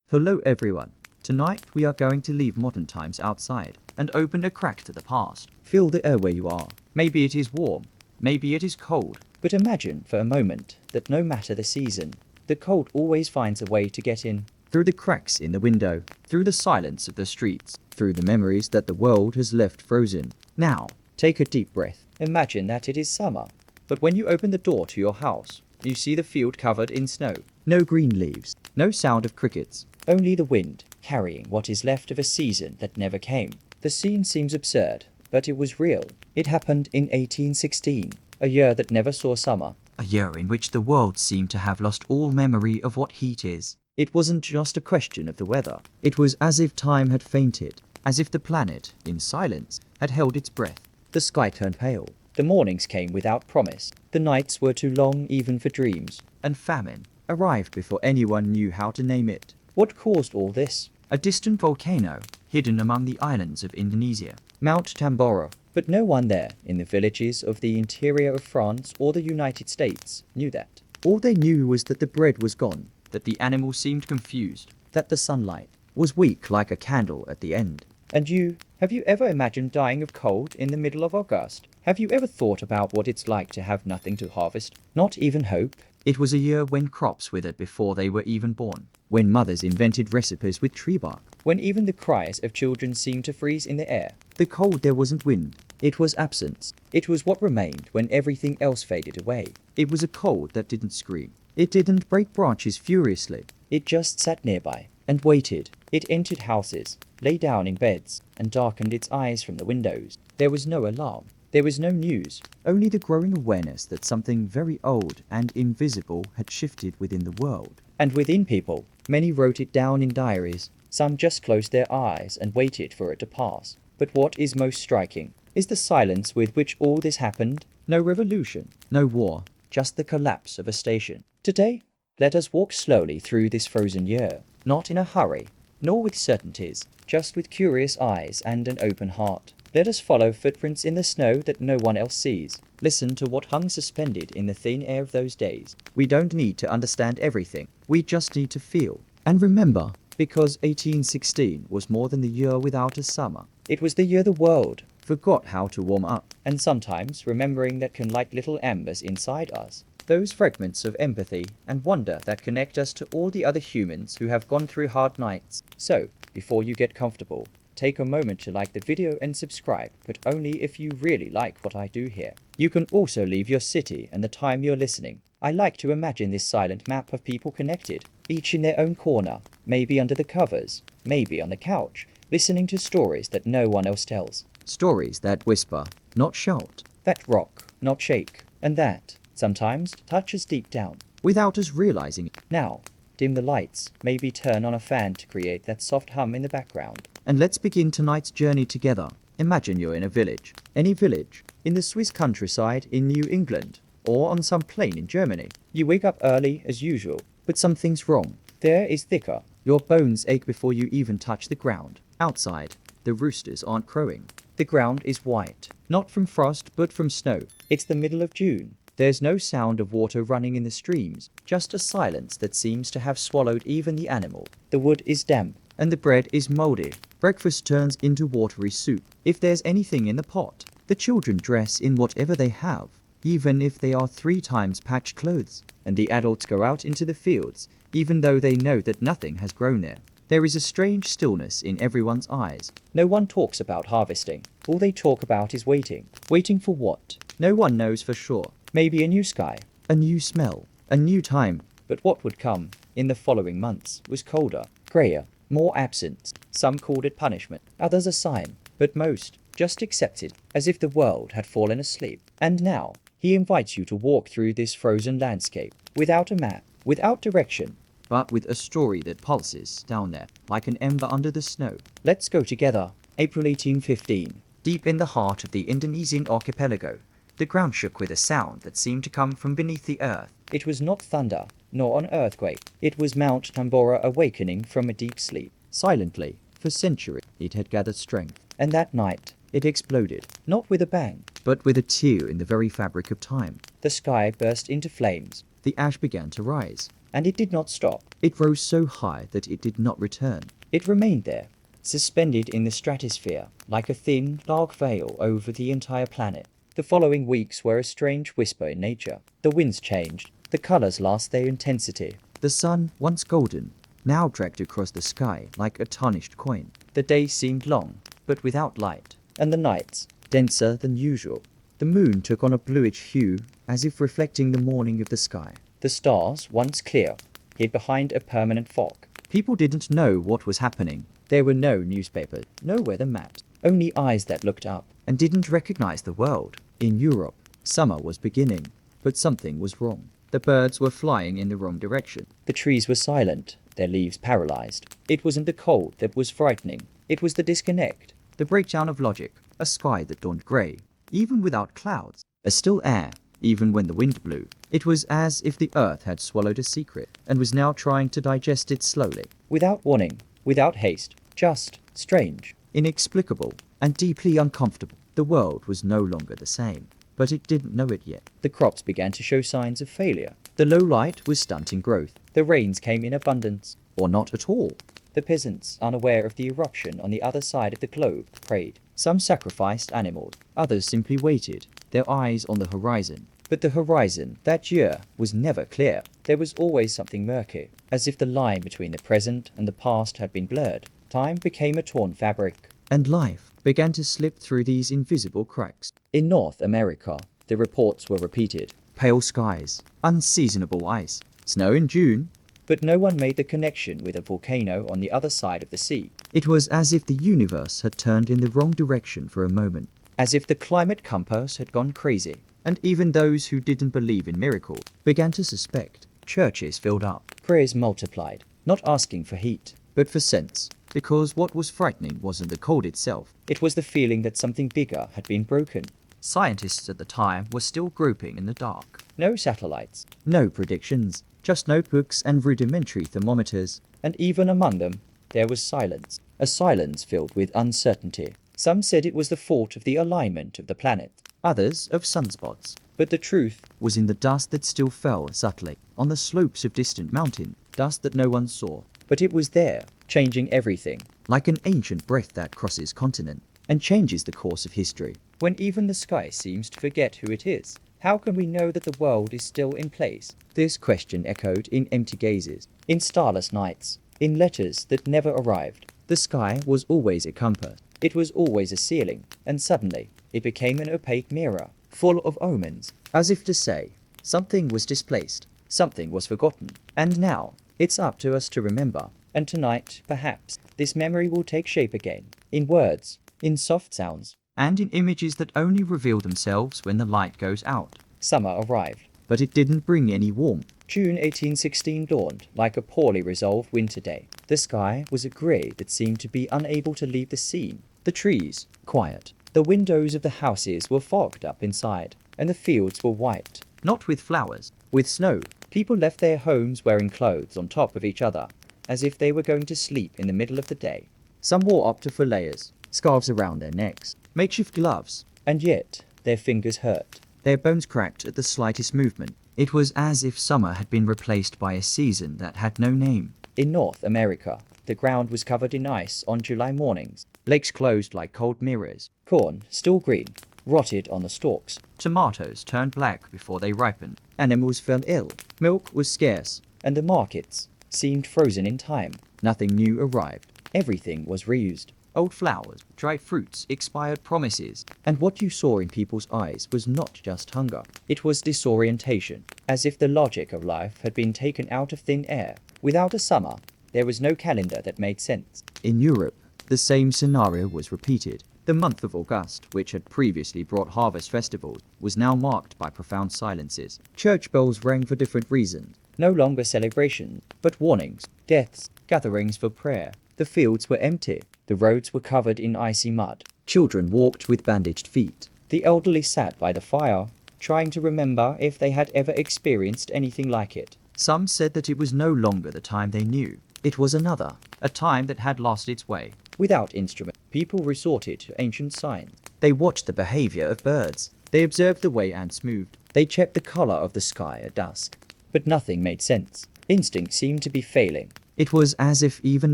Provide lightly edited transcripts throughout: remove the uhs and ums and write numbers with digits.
Hello everyone. Tonight we are going to leave modern times outside and open a crack to the past. Feel the air where you are. Maybe it is warm, maybe it is cold, but imagine for a moment that no matter the season, the cold always finds a way to get in. Through the cracks in the window, through the silence of the streets, through the memories that the world has left frozen. Now, take a deep breath. Imagine that it is summer, but when you open the door to your house, you see the field covered in snow. No green leaves, no sound of crickets, only the wind, carrying what is left of a season that never came. The scene seems absurd, but it was real. It happened in 1816, a year that never saw summer. A year in which the world seemed to have lost all memory of what heat is. It wasn't just a question of the weather. It was as if time had fainted, as if the planet, in silence, had held its breath. The sky turned pale. The mornings came without promise. The nights were too long even for dreams. And famine arrived before anyone knew how to name it. What caused all this? A distant volcano, hidden among the islands of Indonesia. Mount Tambora. But no one there, in the villages of the interior of France or the United States, knew that. All they knew was that the bread was gone, that the animals seemed confused, that the sunlight was weak like a candle at the end. And you, have you ever imagined dying of cold in the middle of August? Have you ever thought about what it's like to have nothing to harvest? Not even hope? It was a year when crops withered before they were even born, when mothers invented recipes with tree bark, when even the cries of children seemed to freeze in the air. The cold there wasn't wind, it was absence. It was what remained when everything else faded away. It was a cold that didn't scream. It didn't break branches furiously. It just sat nearby and waited. It entered houses, lay down in beds, and darkened its eyes from the windows. There was no alarm. There was no news, only the growing awareness that something very old and invisible had shifted within the world. And within people, many wrote it down in diaries. Some just closed their eyes and waited for it to pass. But what is most striking is the silence with which all this happened. No revolution, no war, just the collapse of a station. Today, let us walk slowly through this frozen year, not in a hurry, nor with certainties, just with curious eyes and an open heart. Let us follow footprints in the snow that no one else sees. Listen to what hung suspended in the thin air of those days. We don't need to understand everything. We just need to feel. And remember, because 1816 was more than the year without a summer. It was the year the world forgot how to warm up. And sometimes remembering that can light little embers inside us. Those fragments of empathy and wonder that connect us to all the other humans who have gone through hard nights. So, before you get comfortable, take a moment to like the video and subscribe, but only if you really like what I do here. You can also leave your city and the time you're listening. I like to imagine this silent map of people connected, each in their own corner, maybe under the covers, maybe on the couch, listening to stories that no one else tells. Stories that whisper, not shout, that rock, not shake, and that, sometimes, touch us deep down, without us realizing it. Now, dim the lights, maybe turn on a fan to create that soft hum in the background. And let's begin tonight's journey together. Imagine you're in a village, any village, in the Swiss countryside in New England, or on some plain in Germany. You wake up early as usual, but something's wrong. The air is thicker. Your bones ache before you even touch the ground. Outside, the roosters aren't crowing. The ground is white, not from frost but from snow. It's the middle of June. There's no sound of water running in the streams, just a silence that seems to have swallowed even the animal. The wood is damp, and the bread is moldy. Breakfast turns into watery soup. If there's anything in the pot, the children dress in whatever they have, even if they are 3 times patched clothes. And the adults go out into the fields, even though they know that nothing has grown there. There is a strange stillness in everyone's eyes. No one talks about harvesting. All they talk about is waiting. Waiting for what? No one knows for sure. Maybe a new sky, a new smell, a new time. But what would come in the following months was colder, grayer, more absence. Some called it punishment, others a sign, but most just accepted, as if the world had fallen asleep. And now, he invites you to walk through this frozen landscape, without a map, without direction, but with a story that pulses down there, like an ember under the snow. Let's go together. April 1815. Deep in the heart of the Indonesian archipelago, the ground shook with a sound that seemed to come from beneath the earth. It was not thunder, nor an earthquake. It was Mount Tambora awakening from a deep sleep. Silently, for centuries, it had gathered strength. And that night, it exploded, not with a bang, but with a tear in the very fabric of time. The sky burst into flames. The ash began to rise. and it did not stop. It rose so high that it did not return. It remained there, suspended in the stratosphere, like a thin, dark veil over the entire planet. The following weeks were a strange whisper in nature. The winds changed. The colors lost their intensity. The sun, once golden, now dragged across the sky like a tarnished coin. The days seemed long, but without light, and the nights denser than usual. The moon took on a bluish hue, as if reflecting the morning of the sky. The stars, once clear, hid behind a permanent fog. People didn't know what was happening. There were no newspapers, no weather maps, only eyes that looked up and didn't recognize the world. In Europe, summer was beginning, but something was wrong. The birds were flying in the wrong direction. The trees were silent, their leaves paralyzed. It wasn't the cold that was frightening. It was the disconnect, the breakdown of logic, a sky that dawned grey, even without clouds, a still air, even when the wind blew. It was as if the earth had swallowed a secret and was now trying to digest it slowly, without warning, without haste, just strange, inexplicable, and deeply uncomfortable. The world was no longer the same, but it didn't know it yet. The crops began to show signs of failure. The low light was stunting growth. The rains came in abundance, or not at all. The peasants, unaware of the eruption on the other side of the globe, prayed. Some sacrificed animals, others simply waited, their eyes on the horizon. But the horizon, that year, was never clear. There was always something murky, as if the line between the present and the past had been blurred. Time became a torn fabric, and life began to slip through these invisible cracks. In North America, the reports were repeated. Pale skies, unseasonable ice, snow in June. But no one made the connection with a volcano on the other side of the sea. It was as if the universe had turned in the wrong direction for a moment, as if the climate compass had gone crazy. And even those who didn't believe in miracles began to suspect. Churches filled up, prayers multiplied, not asking for heat, but for sense. Because what was frightening wasn't the cold itself, it was the feeling that something bigger had been broken. Scientists at the time were still groping in the dark. No satellites, no predictions, just notebooks and rudimentary thermometers. And even among them, there was silence, a silence filled with uncertainty. Some said it was the fault of the alignment of the planet, others of sunspots. But the truth was in the dust that still fell subtly on the slopes of distant mountains, dust that no one saw. But it was there, changing everything, like an ancient breath that crosses continent and changes the course of history. When even the sky seems to forget who it is, how can we know that the world is still in place? This question echoed in empty gazes, in starless nights, in letters that never arrived. The sky was always a compass. It was always a ceiling, and suddenly it became an opaque mirror, full of omens, as if to say, something was displaced, something was forgotten, and now it's up to us to remember. And tonight, perhaps, this memory will take shape again, in words, in soft sounds, and in images that only reveal themselves when the light goes out. Summer arrived, but it didn't bring any warmth. June 1816 dawned like a poorly resolved winter day. The sky was a grey that seemed to be unable to leave the scene. The trees, quiet. The windows of the houses were fogged up inside, and the fields were white, not with flowers, with snow. People left their homes wearing clothes on top of each other, as if they were going to sleep in the middle of the day. Some wore up to 4 layers, scarves around their necks, makeshift gloves, and yet their fingers hurt. Their bones cracked at the slightest movement. It was as if summer had been replaced by a season that had no name. In North America, the ground was covered in ice on July mornings. Lakes closed like cold mirrors. Corn, still green, rotted on the stalks. Tomatoes turned black before they ripened. Animals fell ill. Milk was scarce, and the markets seemed frozen in time. Nothing new arrived. Everything was reused. Old flowers, dried fruits, expired promises. And what you saw in people's eyes was not just hunger. It was disorientation, as if the logic of life had been taken out of thin air. Without a summer, there was no calendar that made sense. In Europe, the same scenario was repeated. The month of August, which had previously brought harvest festivals, was now marked by profound silences. Church bells rang for different reasons. No longer celebrations, but warnings, deaths, gatherings for prayer. The fields were empty. The roads were covered in icy mud. Children walked with bandaged feet. The elderly sat by the fire, trying to remember if they had ever experienced anything like it. Some said that it was no longer the time they knew. It was another, a time that had lost its way. Without instruments, people resorted to ancient signs. They watched the behavior of birds. They observed the way ants moved. They checked the color of the sky at dusk. But nothing made sense. Instinct seemed to be failing. It was as if even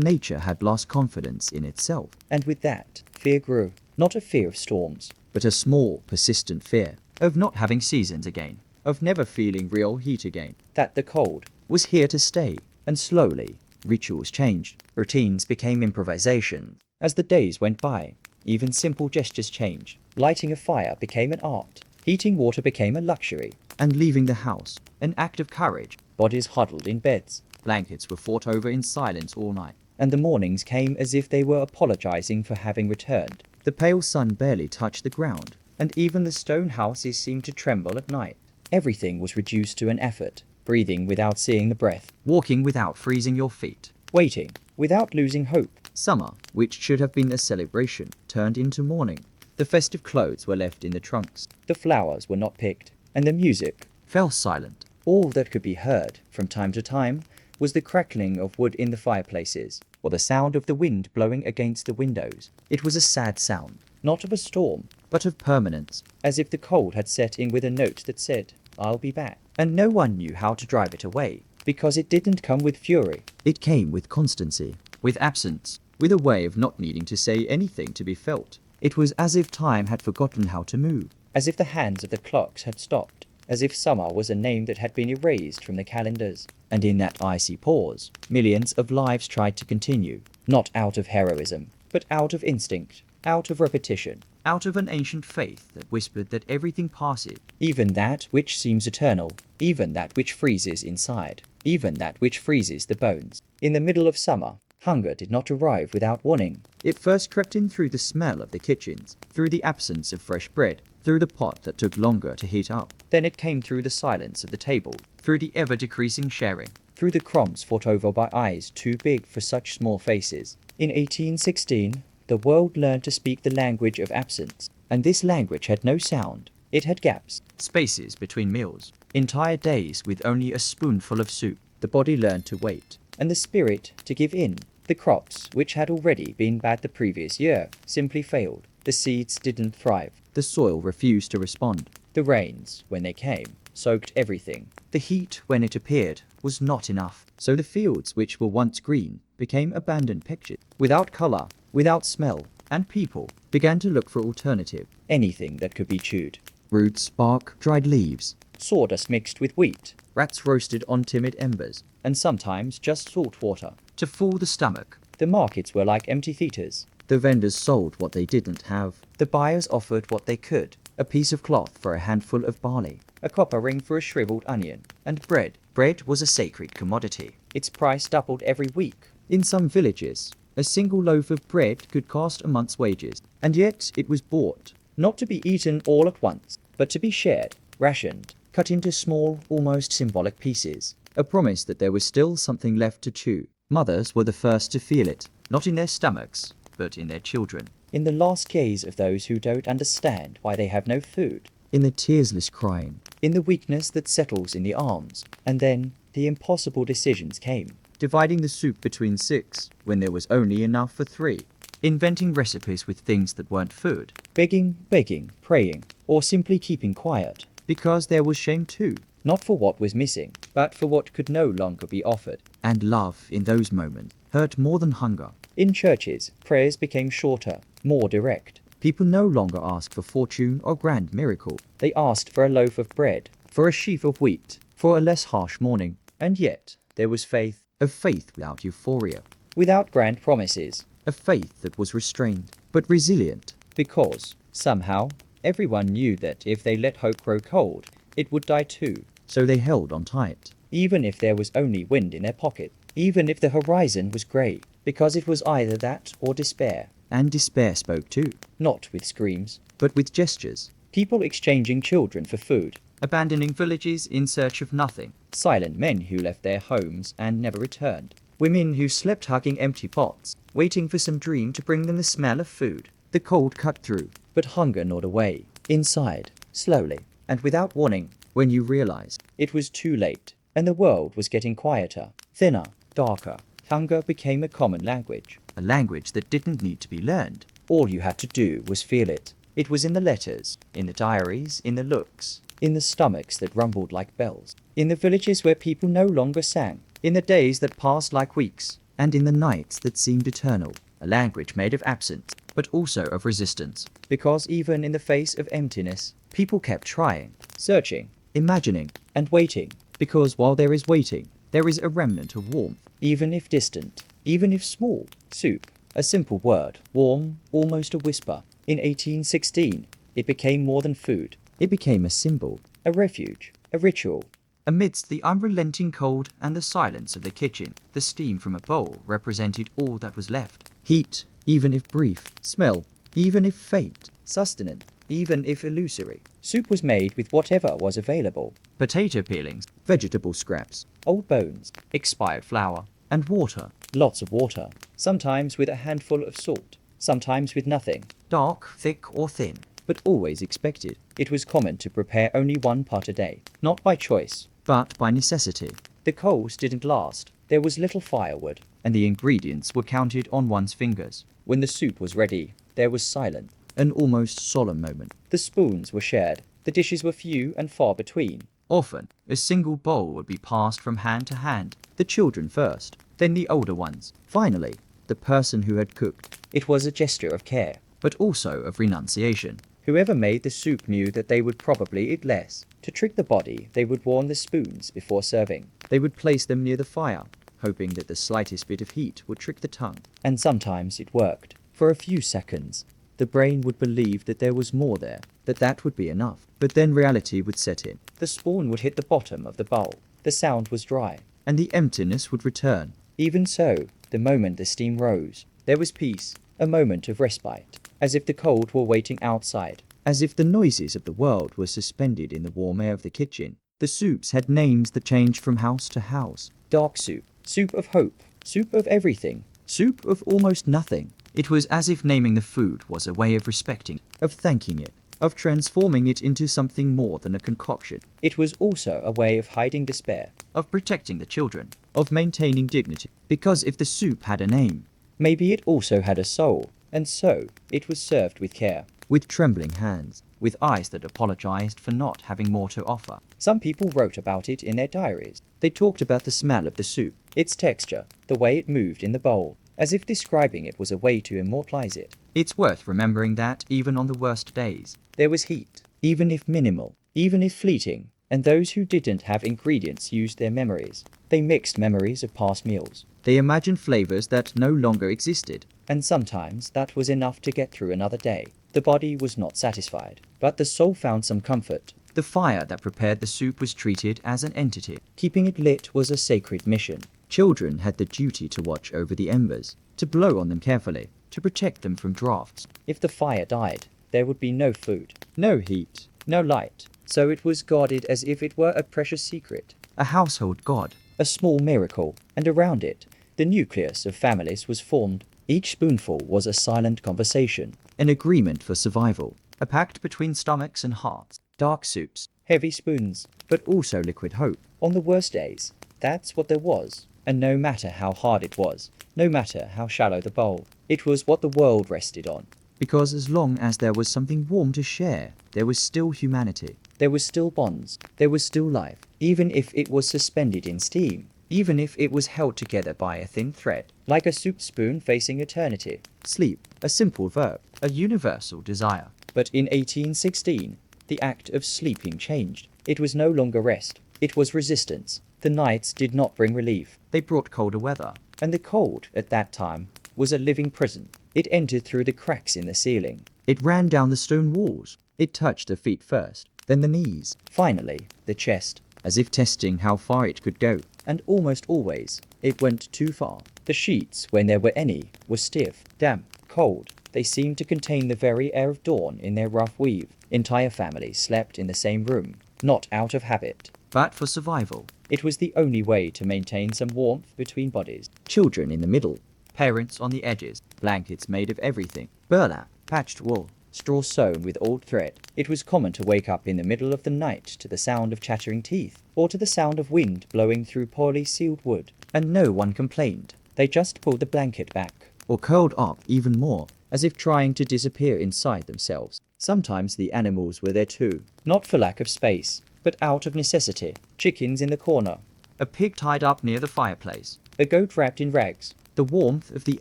nature had lost confidence in itself. And with that, fear grew. Not a fear of storms, but a small, persistent fear of not having seasons again, of never feeling real heat again, that the cold was here to stay. And slowly, rituals changed. Routines became improvisation. As the days went by, even simple gestures changed. Lighting a fire became an art. Heating water became a luxury. And leaving the house, an act of courage. Bodies huddled in beds. Blankets were fought over in silence all night. And the mornings came as if they were apologizing for having returned. The pale sun barely touched the ground, and even the stone houses seemed to tremble at night. Everything was reduced to an effort. Breathing without seeing the breath. Walking without freezing your feet. Waiting without losing hope. Summer, which should have been a celebration, turned into mourning. The festive clothes were left in the trunks. The flowers were not picked, and the music fell silent. All that could be heard, from time to time, was the crackling of wood in the fireplaces, or the sound of the wind blowing against the windows. It was a sad sound, not of a storm, but of permanence, as if the cold had set in with a note that said, "I'll be back." And no one knew how to drive it away, because it didn't come with fury. It came with constancy, with absence, with a way of not needing to say anything to be felt. It was as if time had forgotten how to move, as if the hands of the clocks had stopped, as if summer was a name that had been erased from the calendars. And in that icy pause, millions of lives tried to continue, not out of heroism, but out of instinct, out of repetition, out of an ancient faith that whispered that everything passes, even that which seems eternal, even that which freezes inside, even that which freezes the bones. In the middle of summer, hunger did not arrive without warning. It first crept in through the smell of the kitchens, through the absence of fresh bread, through the pot that took longer to heat up. Then it came through the silence of the table, through the ever-decreasing sharing, through the crumbs fought over by eyes too big for such small faces. In 1816, the world learned to speak the language of absence, and this language had no sound. It had gaps, spaces between meals, entire days with only a spoonful of soup. The body learned to wait, and the spirit to give in. The crops, which had already been bad the previous year, simply failed. The seeds didn't thrive. The soil refused to respond. The rains, when they came, soaked everything. The heat, when it appeared, was not enough. So the fields which were once green became abandoned pictures, without color, without smell, and people began to look for alternative, anything that could be chewed. Roots, bark, dried leaves, sawdust mixed with wheat, rats roasted on timid embers, and sometimes just salt water to fool the stomach. The markets were like empty theaters. The vendors sold what they didn't have. The buyers offered what they could, a piece of cloth for a handful of barley, a copper ring for a shriveled onion, and bread. Bread was a sacred commodity. Its price doubled every week. In some villages, a single loaf of bread could cost a month's wages, and yet it was bought, not to be eaten all at once, but to be shared, rationed, cut into small, almost symbolic pieces, a promise that there was still something left to chew. Mothers were the first to feel it, not in their stomachs, but in their children. In the last gaze of those who don't understand why they have no food. In the tearsless crying. In the weakness that settles in the arms. And then, the impossible decisions came. Dividing the soup between 6, when there was only enough for 3. Inventing recipes with things that weren't food. Begging, praying, or simply keeping quiet. Because there was shame too. Not for what was missing, but for what could no longer be offered. And love, in those moments, hurt more than hunger. In churches, prayers became shorter, more direct. People no longer asked for fortune or grand miracle. They asked for a loaf of bread, for a sheaf of wheat, for a less harsh morning. And yet, there was faith, a faith without euphoria, without grand promises, a faith that was restrained, but resilient, because, somehow, everyone knew that if they let hope grow cold, it would die too. So they held on tight, even if there was only wind in their pocket, even if the horizon was grey, because it was either that or despair. And despair spoke too, not with screams, but with gestures. People exchanging children for food, abandoning villages in search of nothing, silent men who left their homes and never returned, women who slept hugging empty pots, waiting for some dream to bring them the smell of food. The cold cut through, but hunger gnawed away, inside, slowly, and without warning. When you realized it was too late, and the world was getting quieter, thinner, darker, hunger became a common language, a language that didn't need to be learned. All you had to do was feel it. It was in the letters, in the diaries, in the looks, in the stomachs that rumbled like bells, in the villages where people no longer sang, in the days that passed like weeks, and in the nights that seemed eternal. A language made of absence, but also of resistance. Because even in the face of emptiness, people kept trying, searching, imagining, and waiting. Because while there is waiting, there is a remnant of warmth, even if distant, even if small. Soup, a simple word, warm, almost a whisper. In 1816, it became more than food. It became a symbol, a refuge, a ritual. Amidst the unrelenting cold and the silence of the kitchen, the steam from a bowl represented all that was left. Heat, even if brief. Smell, even if faint. Sustenance, even if illusory. Soup was made with whatever was available. Potato peelings, vegetable scraps, old bones, expired flour, and water. Lots of water. Sometimes with a handful of salt. Sometimes with nothing. Dark, thick, or thin. But always expected. It was common to prepare only one pot a day. Not by choice, but by necessity. The coals didn't last. There was little firewood, and the ingredients were counted on one's fingers. When the soup was ready, there was silence, an almost solemn moment. The spoons were shared. The dishes were few and far between. Often, a single bowl would be passed from hand to hand. The children first, then the older ones. Finally, the person who had cooked. It was a gesture of care, but also of renunciation. Whoever made the soup knew that they would probably eat less. To trick the body, they would warm the spoons before serving. They would place them near the fire, hoping that the slightest bit of heat would trick the tongue. And sometimes it worked. For a few seconds, the brain would believe that there was more there, that would be enough. But then reality would set in. The spoon would hit the bottom of the bowl. The sound was dry, and the emptiness would return. Even so, the moment the steam rose, there was peace, a moment of respite, as if the cold were waiting outside, as if the noises of the world were suspended in the warm air of the kitchen. The soups had names that changed from house to house. Dark soup, soup of hope, soup of everything, soup of almost nothing. It was as if naming the food was a way of respecting, of thanking it, of transforming it into something more than a concoction. It was also a way of hiding despair, of protecting the children, of maintaining dignity. Because if the soup had a name, maybe it also had a soul, and so it was served with care, with trembling hands, with eyes that apologized for not having more to offer. Some people wrote about it in their diaries. They talked about the smell of the soup, its texture, the way it moved in the bowl, as if describing it was a way to immortalize it. It's worth remembering that even on the worst days, there was heat, even if minimal, even if fleeting, and those who didn't have ingredients used their memories. They mixed memories of past meals. They imagined flavors that no longer existed, and sometimes that was enough to get through another day. The body was not satisfied, but the soul found some comfort. The fire that prepared the soup was treated as an entity. Keeping it lit was a sacred mission. Children had the duty to watch over the embers, to blow on them carefully, to protect them from drafts. If the fire died, there would be no food, no heat, no light. So it was guarded as if it were a precious secret, a household god, a small miracle, and around it, the nucleus of families was formed. Each spoonful was a silent conversation, an agreement for survival, a pact between stomachs and hearts. Dark soups, heavy spoons, but also liquid hope. On the worst days, that's what there was. And no matter how hard it was, no matter how shallow the bowl, it was what the world rested on. Because as long as there was something warm to share, there was still humanity. There was still bonds. There was still life. Even if it was suspended in steam. Even if it was held together by a thin thread. Like a soup spoon facing eternity. Sleep, a simple verb, a universal desire. But in 1816, the act of sleeping changed. It was no longer rest. It was resistance. The nights did not bring relief. They brought colder weather. And the cold, at that time, was a living prison. It entered through the cracks in the ceiling. It ran down the stone walls. It touched the feet first, then the knees, finally the chest, as if testing how far it could go. And almost always, it went too far. The sheets, when there were any, were stiff, damp, cold. They seemed to contain the very air of dawn in their rough weave. Entire families slept in the same room, not out of habit, but for survival. It was the only way to maintain some warmth between bodies. Children in the middle, parents on the edges, blankets made of everything, burlap, patched wool, straw sewn with old thread. It was common to wake up in the middle of the night to the sound of chattering teeth, or to the sound of wind blowing through poorly sealed wood. And no one complained. They just pulled the blanket back, or curled up even more, as if trying to disappear inside themselves. Sometimes the animals were there too, not for lack of space, but out of necessity. Chickens in the corner, a pig tied up near the fireplace, a goat wrapped in rags. The warmth of the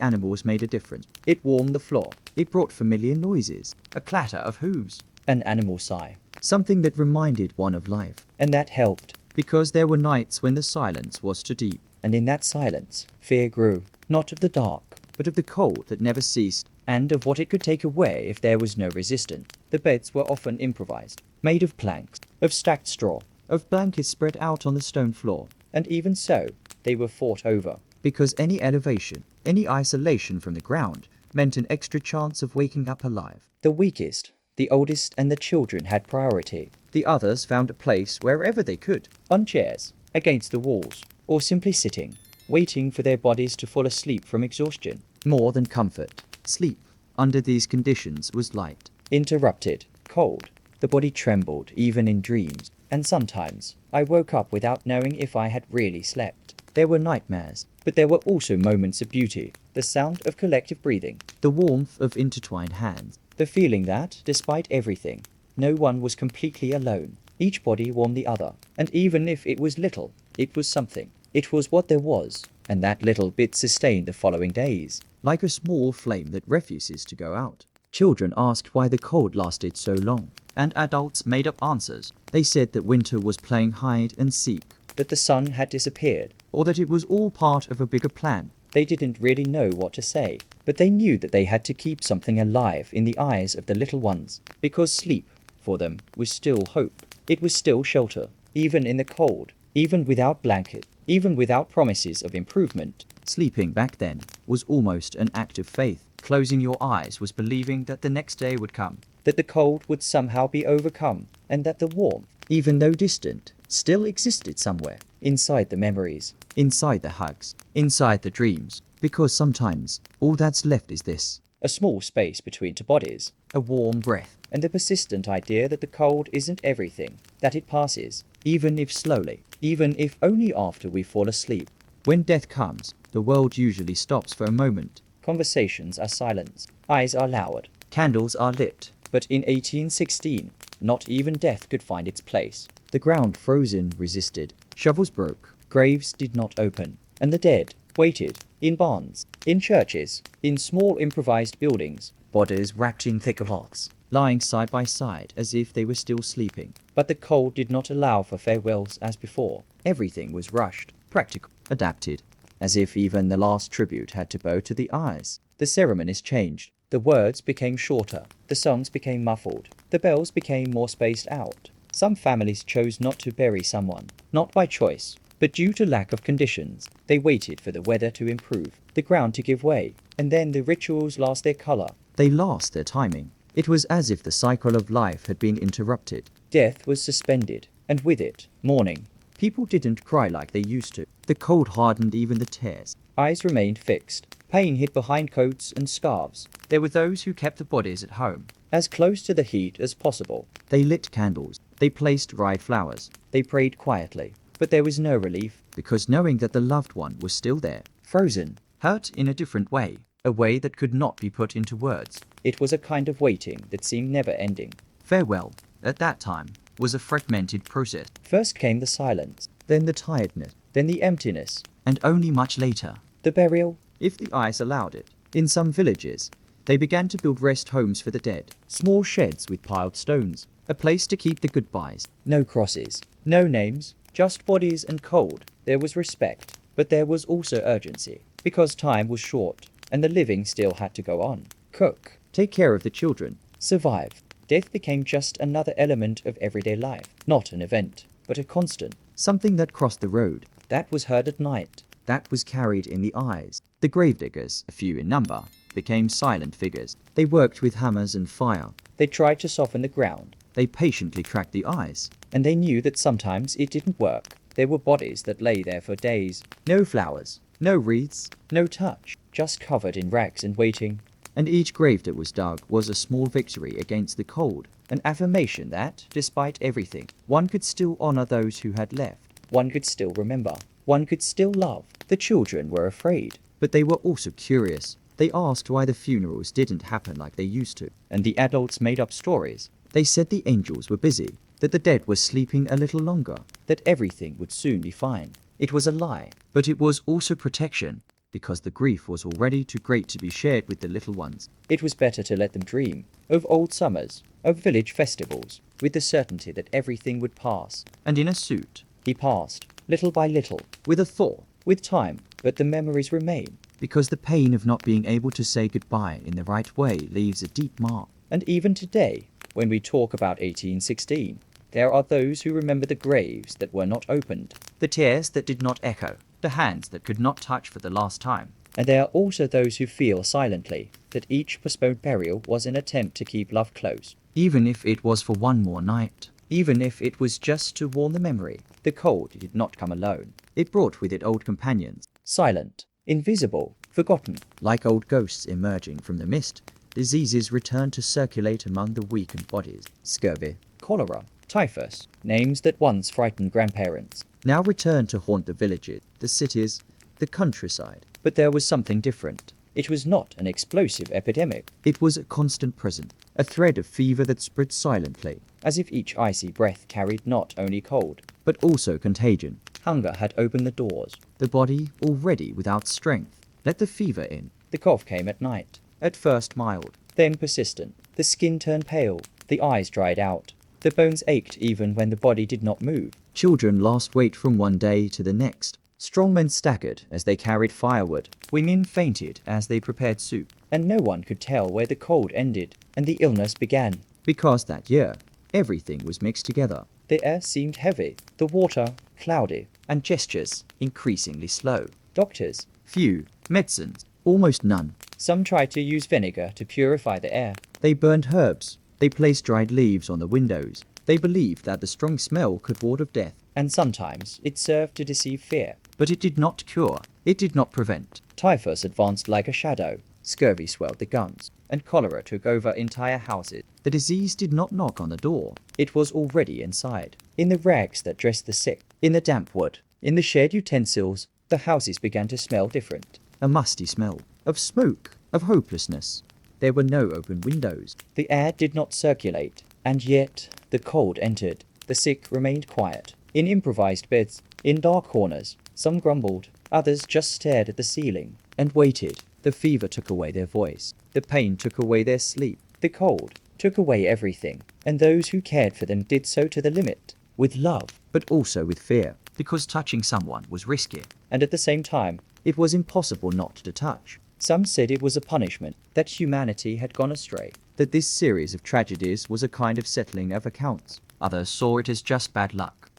animals made a difference. It warmed the floor. It brought familiar noises, a clatter of hooves, an animal sigh, something that reminded one of life. And that helped, because there were nights when the silence was too deep. And in that silence, fear grew, not of the dark, but of the cold that never ceased, and of what it could take away if there was no resistance. The beds were often improvised, made of planks, of stacked straw, of blankets spread out on the stone floor, and even so, they were fought over, because any elevation, any isolation from the ground, meant an extra chance of waking up alive. The weakest, the oldest, and the children had priority. The others found a place wherever they could, on chairs, against the walls, or simply sitting, waiting for their bodies to fall asleep from exhaustion. More than comfort, sleep, under these conditions, was light, interrupted, cold. The body trembled even in dreams, and sometimes I woke up without knowing if I had really slept. There were nightmares, but there were also moments of beauty, the sound of collective breathing, the warmth of intertwined hands, the feeling that, despite everything, no one was completely alone. Each body warmed the other, and even if it was little, it was something. It was what there was, and that little bit sustained the following days, like a small flame that refuses to go out. Children asked why the cold lasted so long, and adults made up answers. They said that winter was playing hide and seek, that the sun had disappeared, or that it was all part of a bigger plan. They didn't really know what to say, but they knew that they had to keep something alive in the eyes of the little ones, because sleep, for them, was still hope. It was still shelter, even in the cold, even without blanket, even without promises of improvement. Sleeping back then was almost an act of faith. Closing your eyes was believing that the next day would come, that the cold would somehow be overcome, and that the warmth, even though distant, still existed somewhere, inside the memories, inside the hugs, inside the dreams. Because sometimes, all that's left is this: a small space between two bodies, a warm breath, and the persistent idea that the cold isn't everything, that it passes, even if slowly, even if only after we fall asleep. When death comes, the world usually stops for a moment. Conversations are silenced, eyes are lowered, candles are lit. But in 1816, not even death could find its place. The ground frozen resisted, shovels broke, graves did not open, and the dead waited, in barns, in churches, in small improvised buildings, bodies wrapped in thick cloths, lying side by side as if they were still sleeping. But the cold did not allow for farewells as before. Everything was rushed, practical, adapted, as if even the last tribute had to bow to the eyes. The ceremonies changed. The words became shorter, the songs became muffled, the bells became more spaced out. Some families chose not to bury someone, not by choice, but due to lack of conditions. They waited for the weather to improve, the ground to give way, and then the rituals lost their color. They lost their timing. It was as if the cycle of life had been interrupted. Death was suspended, and with it, mourning. People didn't cry like they used to. The cold hardened even the tears. Eyes remained fixed. Pain hid behind coats and scarves. There were those who kept the bodies at home, as close to the heat as possible. They lit candles. They placed dried flowers. They prayed quietly. But there was no relief, because knowing that the loved one was still there, frozen, hurt in a different way, a way that could not be put into words. It was a kind of waiting that seemed never ending. Farewell, at that time, was a fragmented process. First came the silence, then the tiredness, then the emptiness, and only much later, the burial, if the eyes allowed it. In some villages, they began to build rest homes for the dead, small sheds with piled stones, a place to keep the goodbyes. No crosses, no names, just bodies and cold. There was respect, but there was also urgency, because time was short, and the living still had to go on. Cook, take care of the children, survive. Death became just another element of everyday life, not an event, but a constant, something that crossed the road, that was heard at night, that was carried in the eyes. The gravediggers, a few in number, became silent figures. They worked with hammers and fire. They tried to soften the ground. They patiently tracked the eyes, and they knew that sometimes it didn't work. There were bodies that lay there for days. No flowers, no wreaths, no touch, just covered in rags and waiting. And each grave that was dug was a small victory against the cold, an affirmation that, despite everything, one could still honor those who had left. One could still remember. One could still love. The children were afraid, but they were also curious. They asked why the funerals didn't happen like they used to, and the adults made up stories. They said the angels were busy, that the dead were sleeping a little longer, that everything would soon be fine. It was a lie, but it was also protection, because the grief was already too great to be shared with the little ones. It was better to let them dream of old summers, of village festivals, with the certainty that everything would pass. And in a suit, he passed, little by little, with a thaw, with time, but the memories remain, because the pain of not being able to say goodbye in the right way leaves a deep mark. And even today, when we talk about 1816, there are those who remember the graves that were not opened, the tears that did not echo, the hands that could not touch for the last time. And there are also those who feel silently that each postponed burial was an attempt to keep love close, even if it was for one more night, even if it was just to warm the memory. The cold did not come alone. It brought with it old companions, silent, invisible, forgotten. Like old ghosts emerging from the mist, diseases returned to circulate among the weakened bodies. Scurvy, cholera, typhus, names that once frightened grandparents, now returned to haunt the villages, the cities, the countryside. But there was something different. It was not an explosive epidemic. It was a constant present, a thread of fever that spread silently, as if each icy breath carried not only cold, but also contagion. Hunger had opened the doors. The body, already without strength, let the fever in. The cough came at night, at first mild, then persistent. The skin turned pale, the eyes dried out. The bones ached even when the body did not move. Children lost weight from one day to the next. Strong men staggered as they carried firewood. Women fainted as they prepared soup. And no one could tell where the cold ended and the illness began. Because that year, everything was mixed together. The air seemed heavy, the water cloudy, and gestures increasingly slow. Doctors, few. Medicines, almost none. Some tried to use vinegar to purify the air. They burned herbs. They placed dried leaves on the windows. They believed that the strong smell could ward off death. And sometimes it served to deceive fear. But it did not cure. It did not prevent. Typhus advanced like a shadow. Scurvy swelled the guns. And cholera took over entire houses. The disease did not knock on the door. It was already inside. In the rags that dressed the sick. In the damp wood. In the shared utensils. The houses began to smell different. A musty smell. Of smoke. Of hopelessness. There were no open windows. The air did not circulate. And yet the cold entered. The sick remained quiet. In improvised beds. In dark corners. Some grumbled. Others just stared at the ceiling. And waited. The fever took away their voice. The pain took away their sleep. The cold took away everything. And those who cared for them did so to the limit. With love, but also with fear. Because touching someone was risky. And at the same time, it was impossible not to touch. Some said it was a punishment, that humanity had gone astray, that this series of tragedies was a kind of settling of accounts. Others saw it as just bad luck,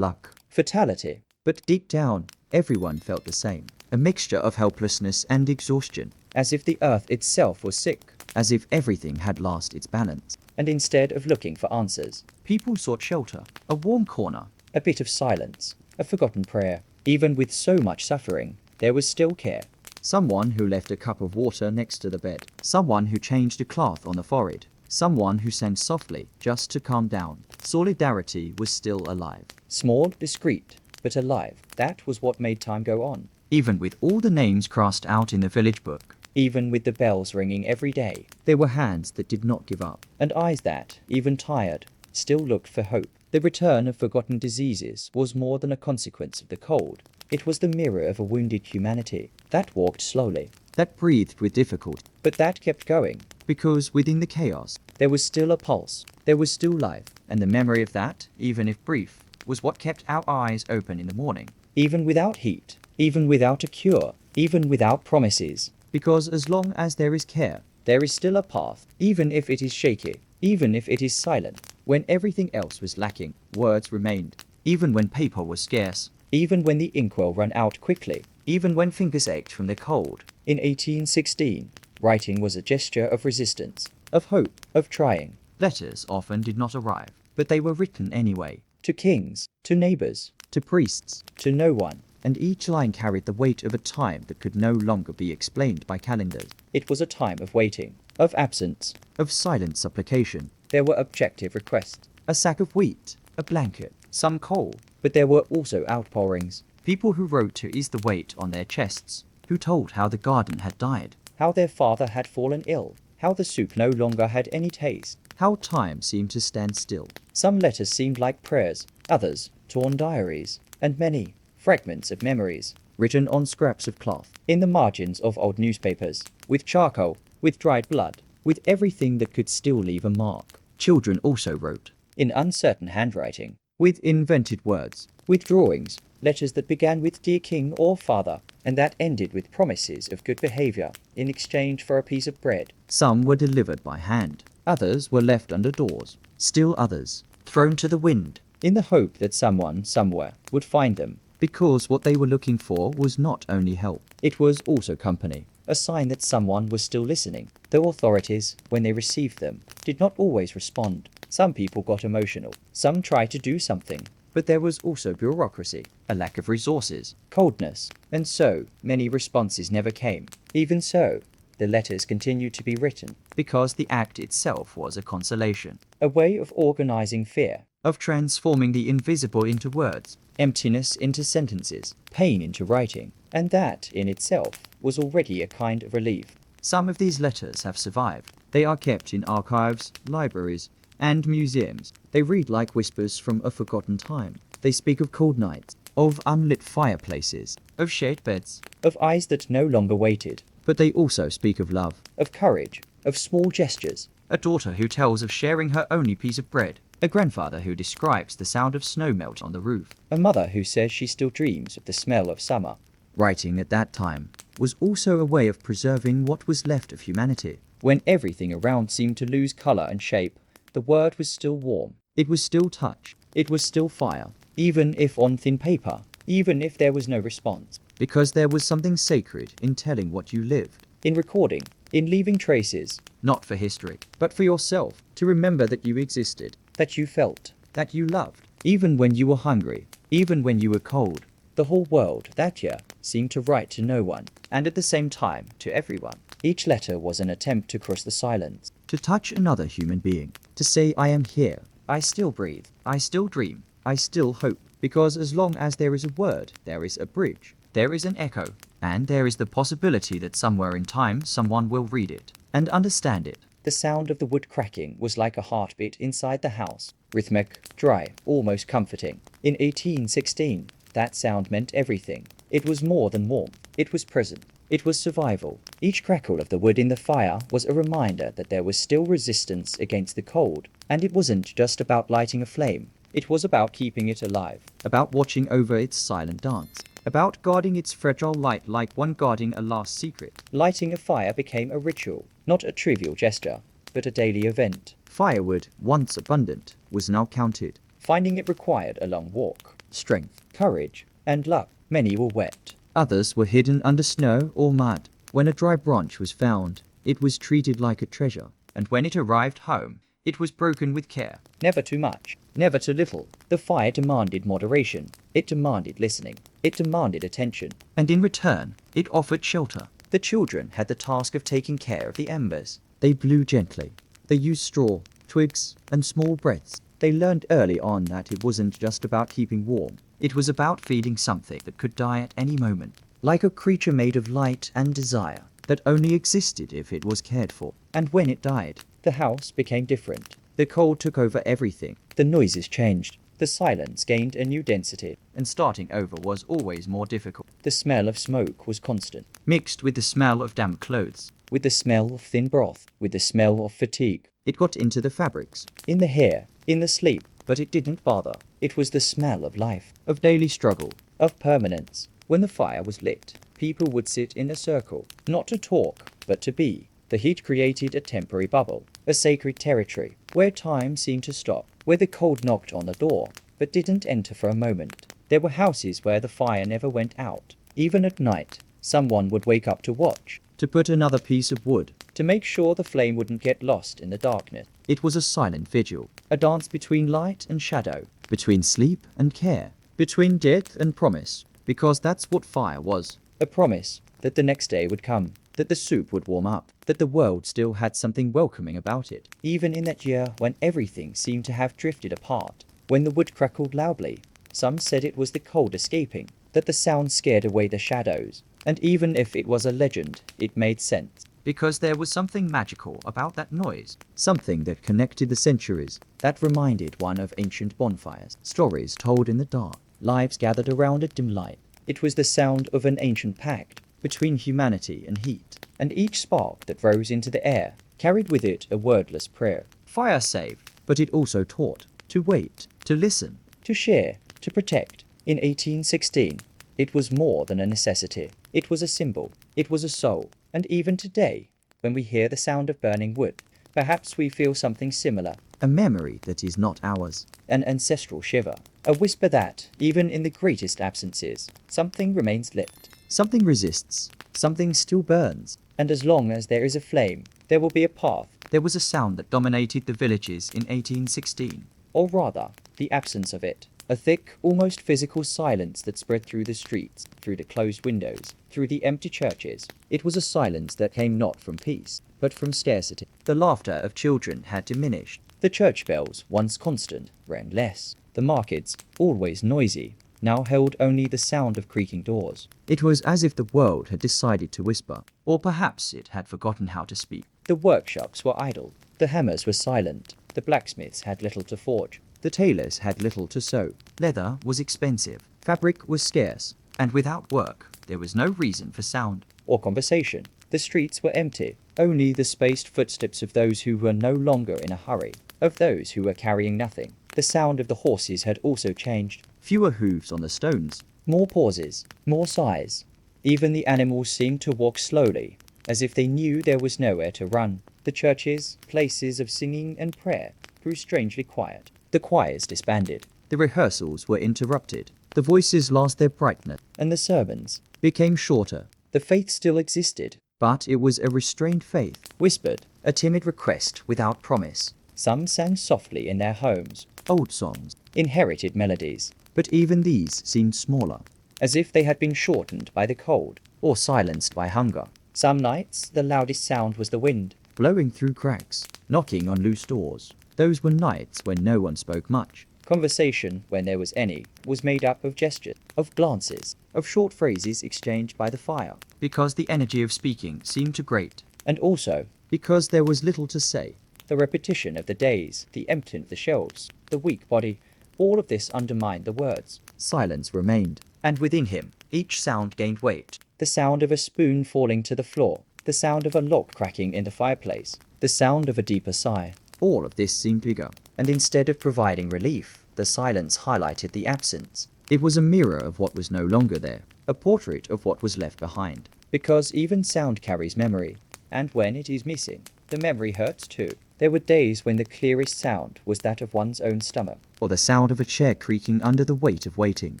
fatality. But deep down, everyone felt the same, a mixture of helplessness and exhaustion, as if the earth itself was sick, as if everything had lost its balance. And instead of looking for answers, people sought shelter, a warm corner, a bit of silence, a forgotten prayer. Even with so much suffering, there was still care. Someone who left a cup of water next to the bed. Someone who changed a cloth on the forehead. Someone who sang softly, just to calm down. Solidarity was still alive. Small, discreet, but alive. That was what made time go on. Even with all the names crossed out in the village book. Even with the bells ringing every day. There were hands that did not give up. And eyes that, even tired, still looked for hope. The return of forgotten diseases was more than a consequence of the cold. It was the mirror of a wounded humanity that walked slowly, that breathed with difficulty, but that kept going, because within the chaos, there was still a pulse, there was still life, and the memory of that, even if brief, was what kept our eyes open in the morning, even without heat, even without a cure, even without promises, because as long as there is care, there is still a path, even if it is shaky, even if it is silent. When everything else was lacking, words remained, even when paper was scarce. Even when the inkwell ran out quickly, even when fingers ached from the cold. In 1816, writing was a gesture of resistance, of hope, of trying. Letters often did not arrive, but they were written anyway, to kings, to neighbors, to priests, to no one, and each line carried the weight of a time that could no longer be explained by calendars. It was a time of waiting, of absence, of silent supplication. There were objective requests, a sack of wheat, a blanket, some coal, but there were also outpourings. People who wrote to ease the weight on their chests, who told how the garden had died, how their father had fallen ill, how the soup no longer had any taste, how time seemed to stand still. Some letters seemed like prayers, others torn diaries, and many fragments of memories, written on scraps of cloth, in the margins of old newspapers, with charcoal, with dried blood, with everything that could still leave a mark. Children also wrote, in uncertain handwriting, with invented words, with drawings, letters that began with dear king or father, and that ended with promises of good behavior in exchange for a piece of bread. Some were delivered by hand, others were left under doors, still others thrown to the wind, in the hope that someone somewhere would find them, because what they were looking for was not only help, it was also company, a sign that someone was still listening, though authorities, when they received them, did not always respond. Some people got emotional, some tried to do something, but there was also bureaucracy, a lack of resources, coldness, and so many responses never came. Even so, the letters continued to be written, because the act itself was a consolation, a way of organizing fear, of transforming the invisible into words, emptiness into sentences, pain into writing, and that, in itself, was already a kind of relief. Some of these letters have survived. They are kept in archives, libraries, and museums. They read like whispers from a forgotten time. They speak of cold nights, of unlit fireplaces, of shade beds, of eyes that no longer waited. But they also speak of love, of courage, of small gestures. A daughter who tells of sharing her only piece of bread. A grandfather who describes the sound of snow melt on the roof. A mother who says she still dreams of the smell of summer. Writing at that time was also a way of preserving what was left of humanity. When everything around seemed to lose color and shape, the word was still warm. It was still touch. It was still fire, even if on thin paper, even if there was no response. Because there was something sacred in telling what you lived, in recording, in leaving traces, not for history, but for yourself, to remember that you existed, that you felt, that you loved, even when you were hungry, even when you were cold. The whole world that year seemed to write to no one, and at the same time to everyone. Each letter was an attempt to cross the silence, to touch another human being, to say, I am here, I still breathe, I still dream, I still hope. Because as long as there is a word, there is a bridge, there is an echo, and there is the possibility that somewhere in time someone will read it and understand it. The sound of the wood cracking was like a heartbeat inside the house, rhythmic, dry, almost comforting. In 1816, that sound meant everything. It was more than warmth, it was present, it was survival. Each crackle of the wood in the fire was a reminder that there was still resistance against the cold, and it wasn't just about lighting a flame. It was about keeping it alive, about watching over its silent dance, about guarding its fragile light like one guarding a last secret. Lighting a fire became a ritual, not a trivial gesture, but a daily event. Firewood, once abundant, was now counted. Finding it required a long walk, strength, courage, and luck. Many were wet. Others were hidden under snow or mud. When a dry branch was found, it was treated like a treasure, and when it arrived home, it was broken with care. Never too much, never too little. The fire demanded moderation. It demanded listening. It demanded attention. And in return, it offered shelter. The children had the task of taking care of the embers. They blew gently. They used straw, twigs, and small breaths. They learned early on that it wasn't just about keeping warm. It was about feeding something that could die at any moment, like a creature made of light and desire, that only existed if it was cared for. And when it died, the house became different. The cold took over everything. The noises changed. The silence gained a new density, and starting over was always more difficult. The smell of smoke was constant, mixed with the smell of damp clothes, with the smell of thin broth, with the smell of fatigue. It got into the fabrics, in the hair, in the sleep, but it didn't bother. It was the smell of life, of daily struggle, of permanence. When the fire was lit, people would sit in a circle, not to talk, but to be. The heat created a temporary bubble, a sacred territory, where time seemed to stop, where the cold knocked on the door, but didn't enter for a moment. There were houses where the fire never went out. Even at night, someone would wake up to watch, to put another piece of wood, to make sure the flame wouldn't get lost in the darkness. It was a silent vigil, a dance between light and shadow, between sleep and care, between death and promise, because that's what fire was, a promise that the next day would come, that the soup would warm up, that the world still had something welcoming about it, even in that year when everything seemed to have drifted apart. When the wood crackled loudly, some said it was the cold escaping, that the sound scared away the shadows, and even if it was a legend, it made sense. Because there was something magical about that noise, something that connected the centuries, that reminded one of ancient bonfires, stories told in the dark, lives gathered around a dim light. It was the sound of an ancient pact between humanity and heat, and each spark that rose into the air carried with it a wordless prayer. Fire saved, but it also taught to wait, to listen, to share, to protect. In 1816, it was more than a necessity. It was a symbol. It was a soul. And even today, when we hear the sound of burning wood, perhaps we feel something similar. A memory that is not ours. An ancestral shiver. A whisper that, even in the greatest absences, something remains lit. Something resists. Something still burns. And as long as there is a flame, there will be a path. There was a sound that dominated the villages in 1816. Or rather, the absence of it. A thick, almost physical silence that spread through the streets, through the closed windows, through the empty churches. It was a silence that came not from peace, but from scarcity. The laughter of children had diminished. The church bells, once constant, rang less. The markets, always noisy, now held only the sound of creaking doors. It was as if the world had decided to whisper, or perhaps it had forgotten how to speak. The workshops were idle. The hammers were silent. The blacksmiths had little to forge. The tailors had little to sew. Leather was expensive. Fabric was scarce. And without work, there was no reason for sound or conversation. The streets were empty. Only the spaced footsteps of those who were no longer in a hurry, of those who were carrying nothing. The sound of the horses had also changed. Fewer hooves on the stones. More pauses. More sighs. Even the animals seemed to walk slowly, as if they knew there was nowhere to run. The churches, places of singing and prayer, grew strangely quiet. The choirs disbanded. The rehearsals were interrupted. The voices lost their brightness, and the sermons became shorter. The faith still existed, but it was a restrained faith, whispered, a timid request without promise. Some sang softly in their homes, old songs, inherited melodies, but even these seemed smaller, as if they had been shortened by the cold or silenced by hunger. Some nights the loudest sound was the wind, blowing through cracks, knocking on loose doors. Those were nights when no one spoke much. Conversation, when there was any, was made up of gestures, of glances, of short phrases exchanged by the fire, because the energy of speaking seemed to grate, and also because there was little to say. The repetition of the days, the emptying of the shelves, the weak body, all of this undermined the words. Silence remained, and within him, each sound gained weight. The sound of a spoon falling to the floor, the sound of a log cracking in the fireplace, the sound of a deeper sigh. All of this seemed bigger, and instead of providing relief, the silence highlighted the absence. It was a mirror of what was no longer there, a portrait of what was left behind. Because even sound carries memory, and when it is missing, the memory hurts too. There were days when the clearest sound was that of one's own stomach, or the sound of a chair creaking under the weight of waiting.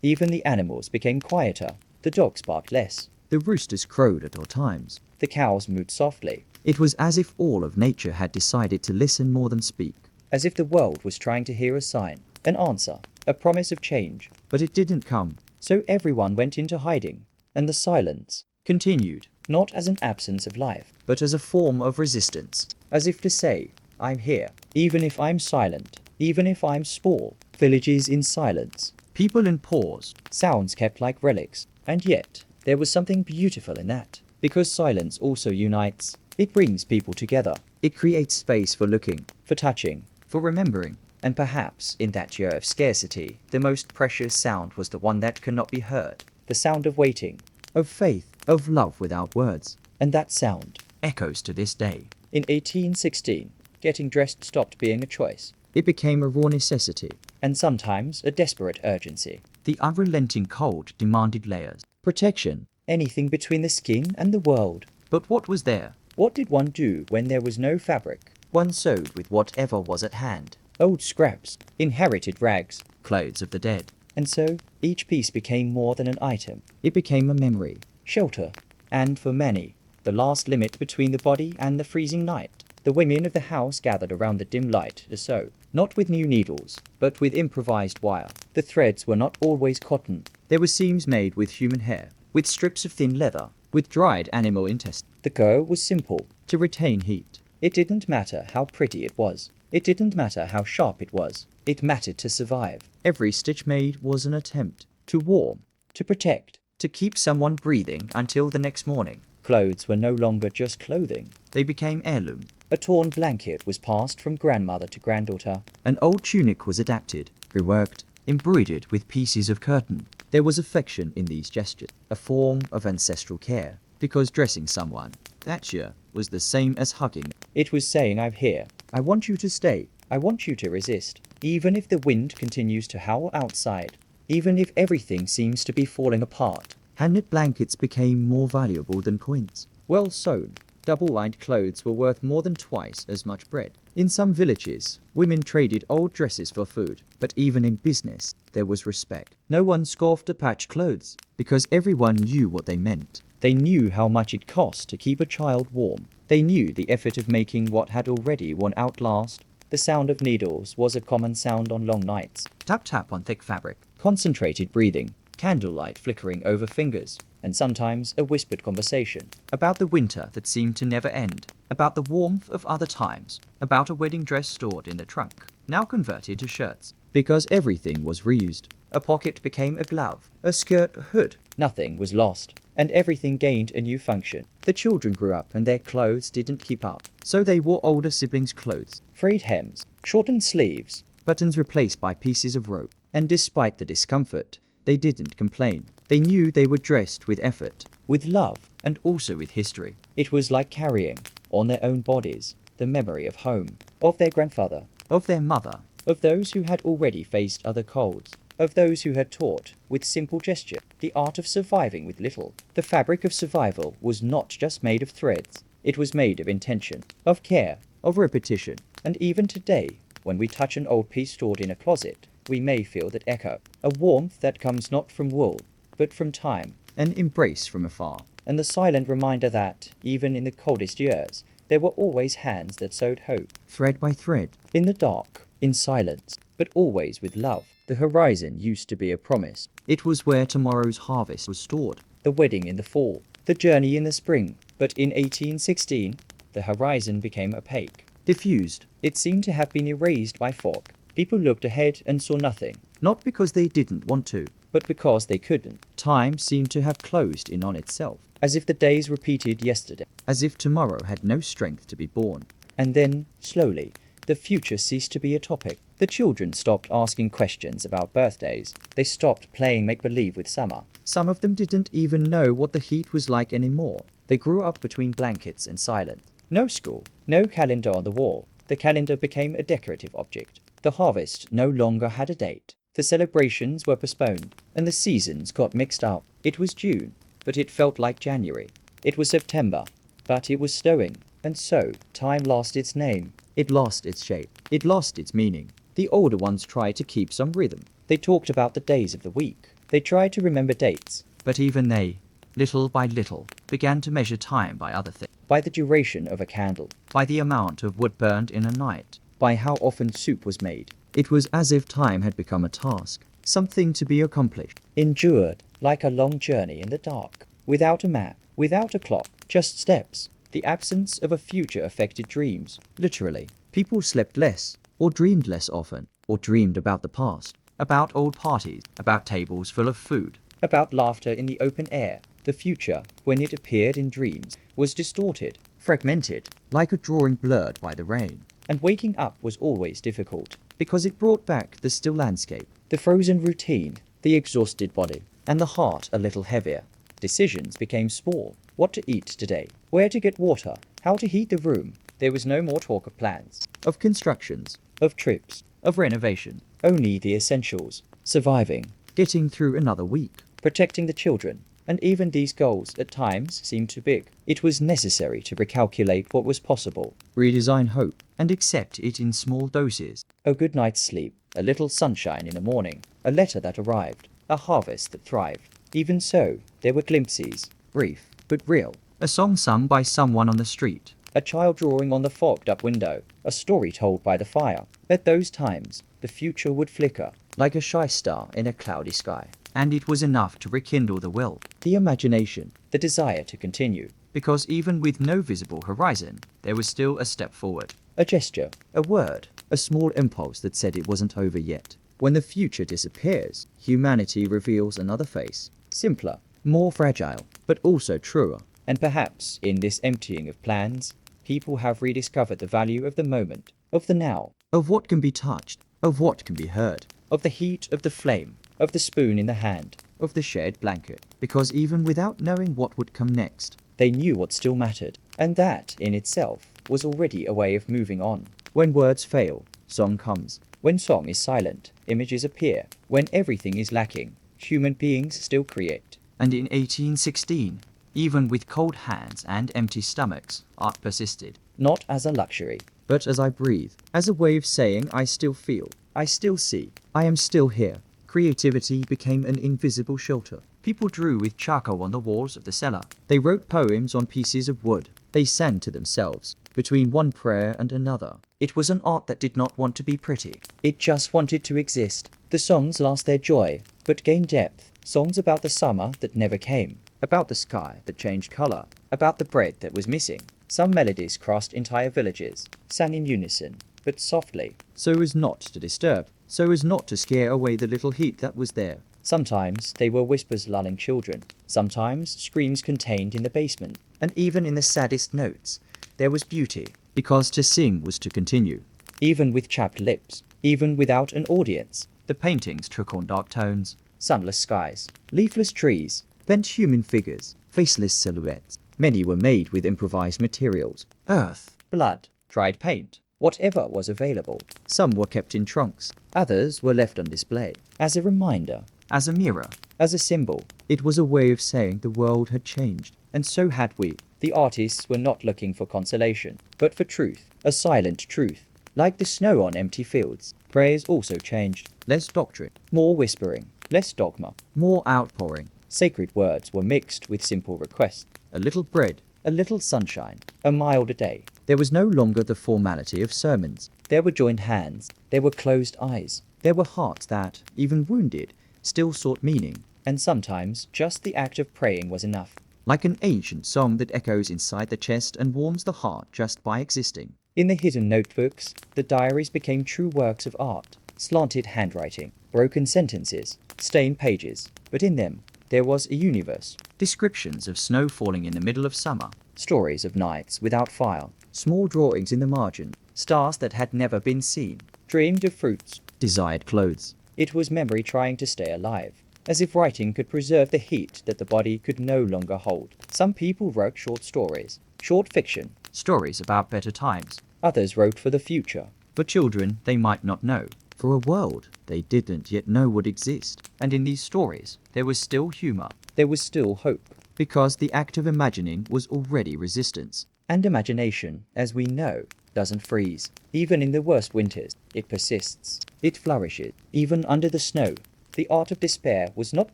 Even the animals became quieter. The dogs barked less. The roosters crowed at all times. The cows moved softly. It was as if all of nature had decided to listen more than speak, as if the world was trying to hear a sign, an answer, a promise of change. But it didn't come, so everyone went into hiding, and the silence continued, not as an absence of life, but as a form of resistance, as if to say, I'm here, even if I'm silent, even if I'm small. Villages in silence, people in pause, sounds kept like relics, and yet there was something beautiful in that, because silence also unites. It brings people together. It creates space for looking, for touching, for remembering. And perhaps, in that year of scarcity, the most precious sound was the one that cannot be heard. The sound of waiting, of faith, of love without words. And that sound echoes to this day. In 1816, getting dressed stopped being a choice. It became a raw necessity, and sometimes a desperate urgency. The unrelenting cold demanded layers, protection, anything between the skin and the world. But what was there? What did one do when there was no fabric? One sewed with whatever was at hand. Old scraps, inherited rags, clothes of the dead. And so, each piece became more than an item. It became a memory, shelter, and for many, the last limit between the body and the freezing night. The women of the house gathered around the dim light to sew, not with new needles, but with improvised wire. The threads were not always cotton. There were seams made with human hair, with strips of thin leather, with dried animal intestine. The goal was simple, to retain heat. It didn't matter how pretty it was. It didn't matter how sharp it was. It mattered to survive. Every stitch made was an attempt to warm, to protect, to keep someone breathing until the next morning. Clothes were no longer just clothing. They became heirloom. A torn blanket was passed from grandmother to granddaughter. An old tunic was adapted, reworked, embroidered with pieces of curtain. There was affection in these gestures, a form of ancestral care, because dressing someone that year was the same as hugging. It was saying, "I'm here. I want you to stay. I want you to resist. Even if the wind continues to howl outside, even if everything seems to be falling apart." Hand-knit blankets became more valuable than coins. Well sewn, double-lined clothes were worth more than twice as much bread. In some villages, women traded old dresses for food, but even in business, there was respect. No one scoffed at patched clothes, because everyone knew what they meant. They knew how much it cost to keep a child warm. They knew the effort of making what had already worn out last. The sound of needles was a common sound on long nights. Tap-tap on thick fabric, concentrated breathing, candlelight flickering over fingers, and sometimes a whispered conversation about the winter that seemed to never end, about the warmth of other times, about a wedding dress stored in the trunk, now converted to shirts, because everything was reused. A pocket became a glove, a skirt a hood. Nothing was lost, and everything gained a new function. The children grew up and their clothes didn't keep up, so they wore older siblings' clothes, frayed hems, shortened sleeves, buttons replaced by pieces of rope. And despite the discomfort, they didn't complain. They knew they were dressed with effort, with love, and also with history. It was like carrying, on their own bodies, the memory of home, of their grandfather, of their mother, of those who had already faced other colds, of those who had taught, with simple gesture, the art of surviving with little. The fabric of survival was not just made of threads. It was made of intention, of care, of repetition. And even today, when we touch an old piece stored in a closet, we may feel that echo, a warmth that comes not from wool, but from time, an embrace from afar, and the silent reminder that, even in the coldest years, there were always hands that sewed hope, thread by thread, in the dark, in silence, but always with love. The horizon used to be a promise. It was where tomorrow's harvest was stored, the wedding in the fall, the journey in the spring. But in 1816, the horizon became opaque, diffused. It seemed to have been erased by fog. People looked ahead and saw nothing, not because they didn't want to, but because they couldn't. Time seemed to have closed in on itself, as if the days repeated yesterday, as if tomorrow had no strength to be born. And then, slowly, the future ceased to be a topic. The children stopped asking questions about birthdays. They stopped playing make-believe with summer. Some of them didn't even know what the heat was like anymore. They grew up between blankets and silence. No school, no calendar on the wall. The calendar became a decorative object. The harvest no longer had a date. The celebrations were postponed, and the seasons got mixed up. It was June, but it felt like January. It was September, but it was snowing. And so, time lost its name. It lost its shape. It lost its meaning. The older ones tried to keep some rhythm. They talked about the days of the week. They tried to remember dates. But even they, little by little, began to measure time by other things. By the duration of a candle. By the amount of wood burned in a night. By how often soup was made. It was as if time had become a task, something to be accomplished, endured, like a long journey in the dark, without a map, without a clock, just steps. The absence of a future affected dreams, literally. People slept less, or dreamed less often, or dreamed about the past, about old parties, about tables full of food, about laughter in the open air. The future, when it appeared in dreams, was distorted, fragmented, like a drawing blurred by the rain. And waking up was always difficult, because it brought back the still landscape, the frozen routine, the exhausted body, and the heart a little heavier. Decisions became small. What to eat today, where to get water, how to heat the room. There was no more talk of plans, of constructions, of trips, of renovation. Only the essentials, surviving, getting through another week, protecting the children. And even these goals at times seemed too big. It was necessary to recalculate what was possible, redesign hope, and accept it in small doses. A good night's sleep, a little sunshine in the morning, a letter that arrived, a harvest that thrived. Even so, there were glimpses, brief, but real. A song sung by someone on the street, a child drawing on the fogged-up window, a story told by the fire. At those times, the future would flicker, like a shy star in a cloudy sky. And it was enough to rekindle the will, the imagination, the desire to continue. Because even with no visible horizon, there was still a step forward. A gesture, a word, a small impulse that said it wasn't over yet. When the future disappears, humanity reveals another face, simpler, more fragile, but also truer. And perhaps, in this emptying of plans, people have rediscovered the value of the moment, of the now, of what can be touched, of what can be heard, of the heat of the flame, of the spoon in the hand, of the shared blanket, because even without knowing what would come next, they knew what still mattered, and that, in itself, was already a way of moving on. When words fail, song comes. When song is silent, images appear. When everything is lacking, human beings still create. And in 1816, even with cold hands and empty stomachs, art persisted, not as a luxury, but as I breathe, as a way of saying I still feel, I still see, I am still here. Creativity became an invisible shelter. People drew with charcoal on the walls of the cellar. They wrote poems on pieces of wood. They sang to themselves, between one prayer and another. It was an art that did not want to be pretty. It just wanted to exist. The songs lost their joy, but gained depth. Songs about the summer that never came, about the sky that changed color, about the bread that was missing. Some melodies crossed entire villages, sang in unison, but softly, so as not to disturb, so as not to scare away the little heat that was there. Sometimes they were whispers lulling children, sometimes screams contained in the basement, and even in the saddest notes, there was beauty, because to sing was to continue. Even with chapped lips, even without an audience, the paintings took on dark tones, sunless skies, leafless trees, bent human figures, faceless silhouettes. Many were made with improvised materials, earth, blood, dried paint, whatever was available. Some were kept in trunks, others were left on display, as a reminder, as a mirror, as a symbol. It was a way of saying the world had changed, and so had we. The artists were not looking for consolation, but for truth, a silent truth. Like the snow on empty fields, prayers also changed. Less doctrine, more whispering, less dogma, more outpouring. Sacred words were mixed with simple requests. A little bread, a little sunshine, a milder day. There was no longer the formality of sermons. There were joined hands, there were closed eyes. There were hearts that, even wounded, still sought meaning, and sometimes just the act of praying was enough. Like an ancient song that echoes inside the chest and warms the heart just by existing. In the hidden notebooks, the diaries became true works of art. Slanted handwriting, broken sentences, stained pages, but in them, there was a universe. Descriptions of snow falling in the middle of summer, stories of nights without fire, small drawings in the margin, stars that had never been seen, dreamed of fruits, desired clothes. It was memory trying to stay alive, as if writing could preserve the heat that the body could no longer hold. Some people wrote short stories, short fiction, stories about better times. Others wrote for the future, for children they might not know, for a world they didn't yet know would exist. And in these stories, there was still humor, there was still hope, because the act of imagining was already resistance. And imagination, as we know, doesn't freeze. Even in the worst winters, it persists. It flourishes. Even under the snow, the art of despair was not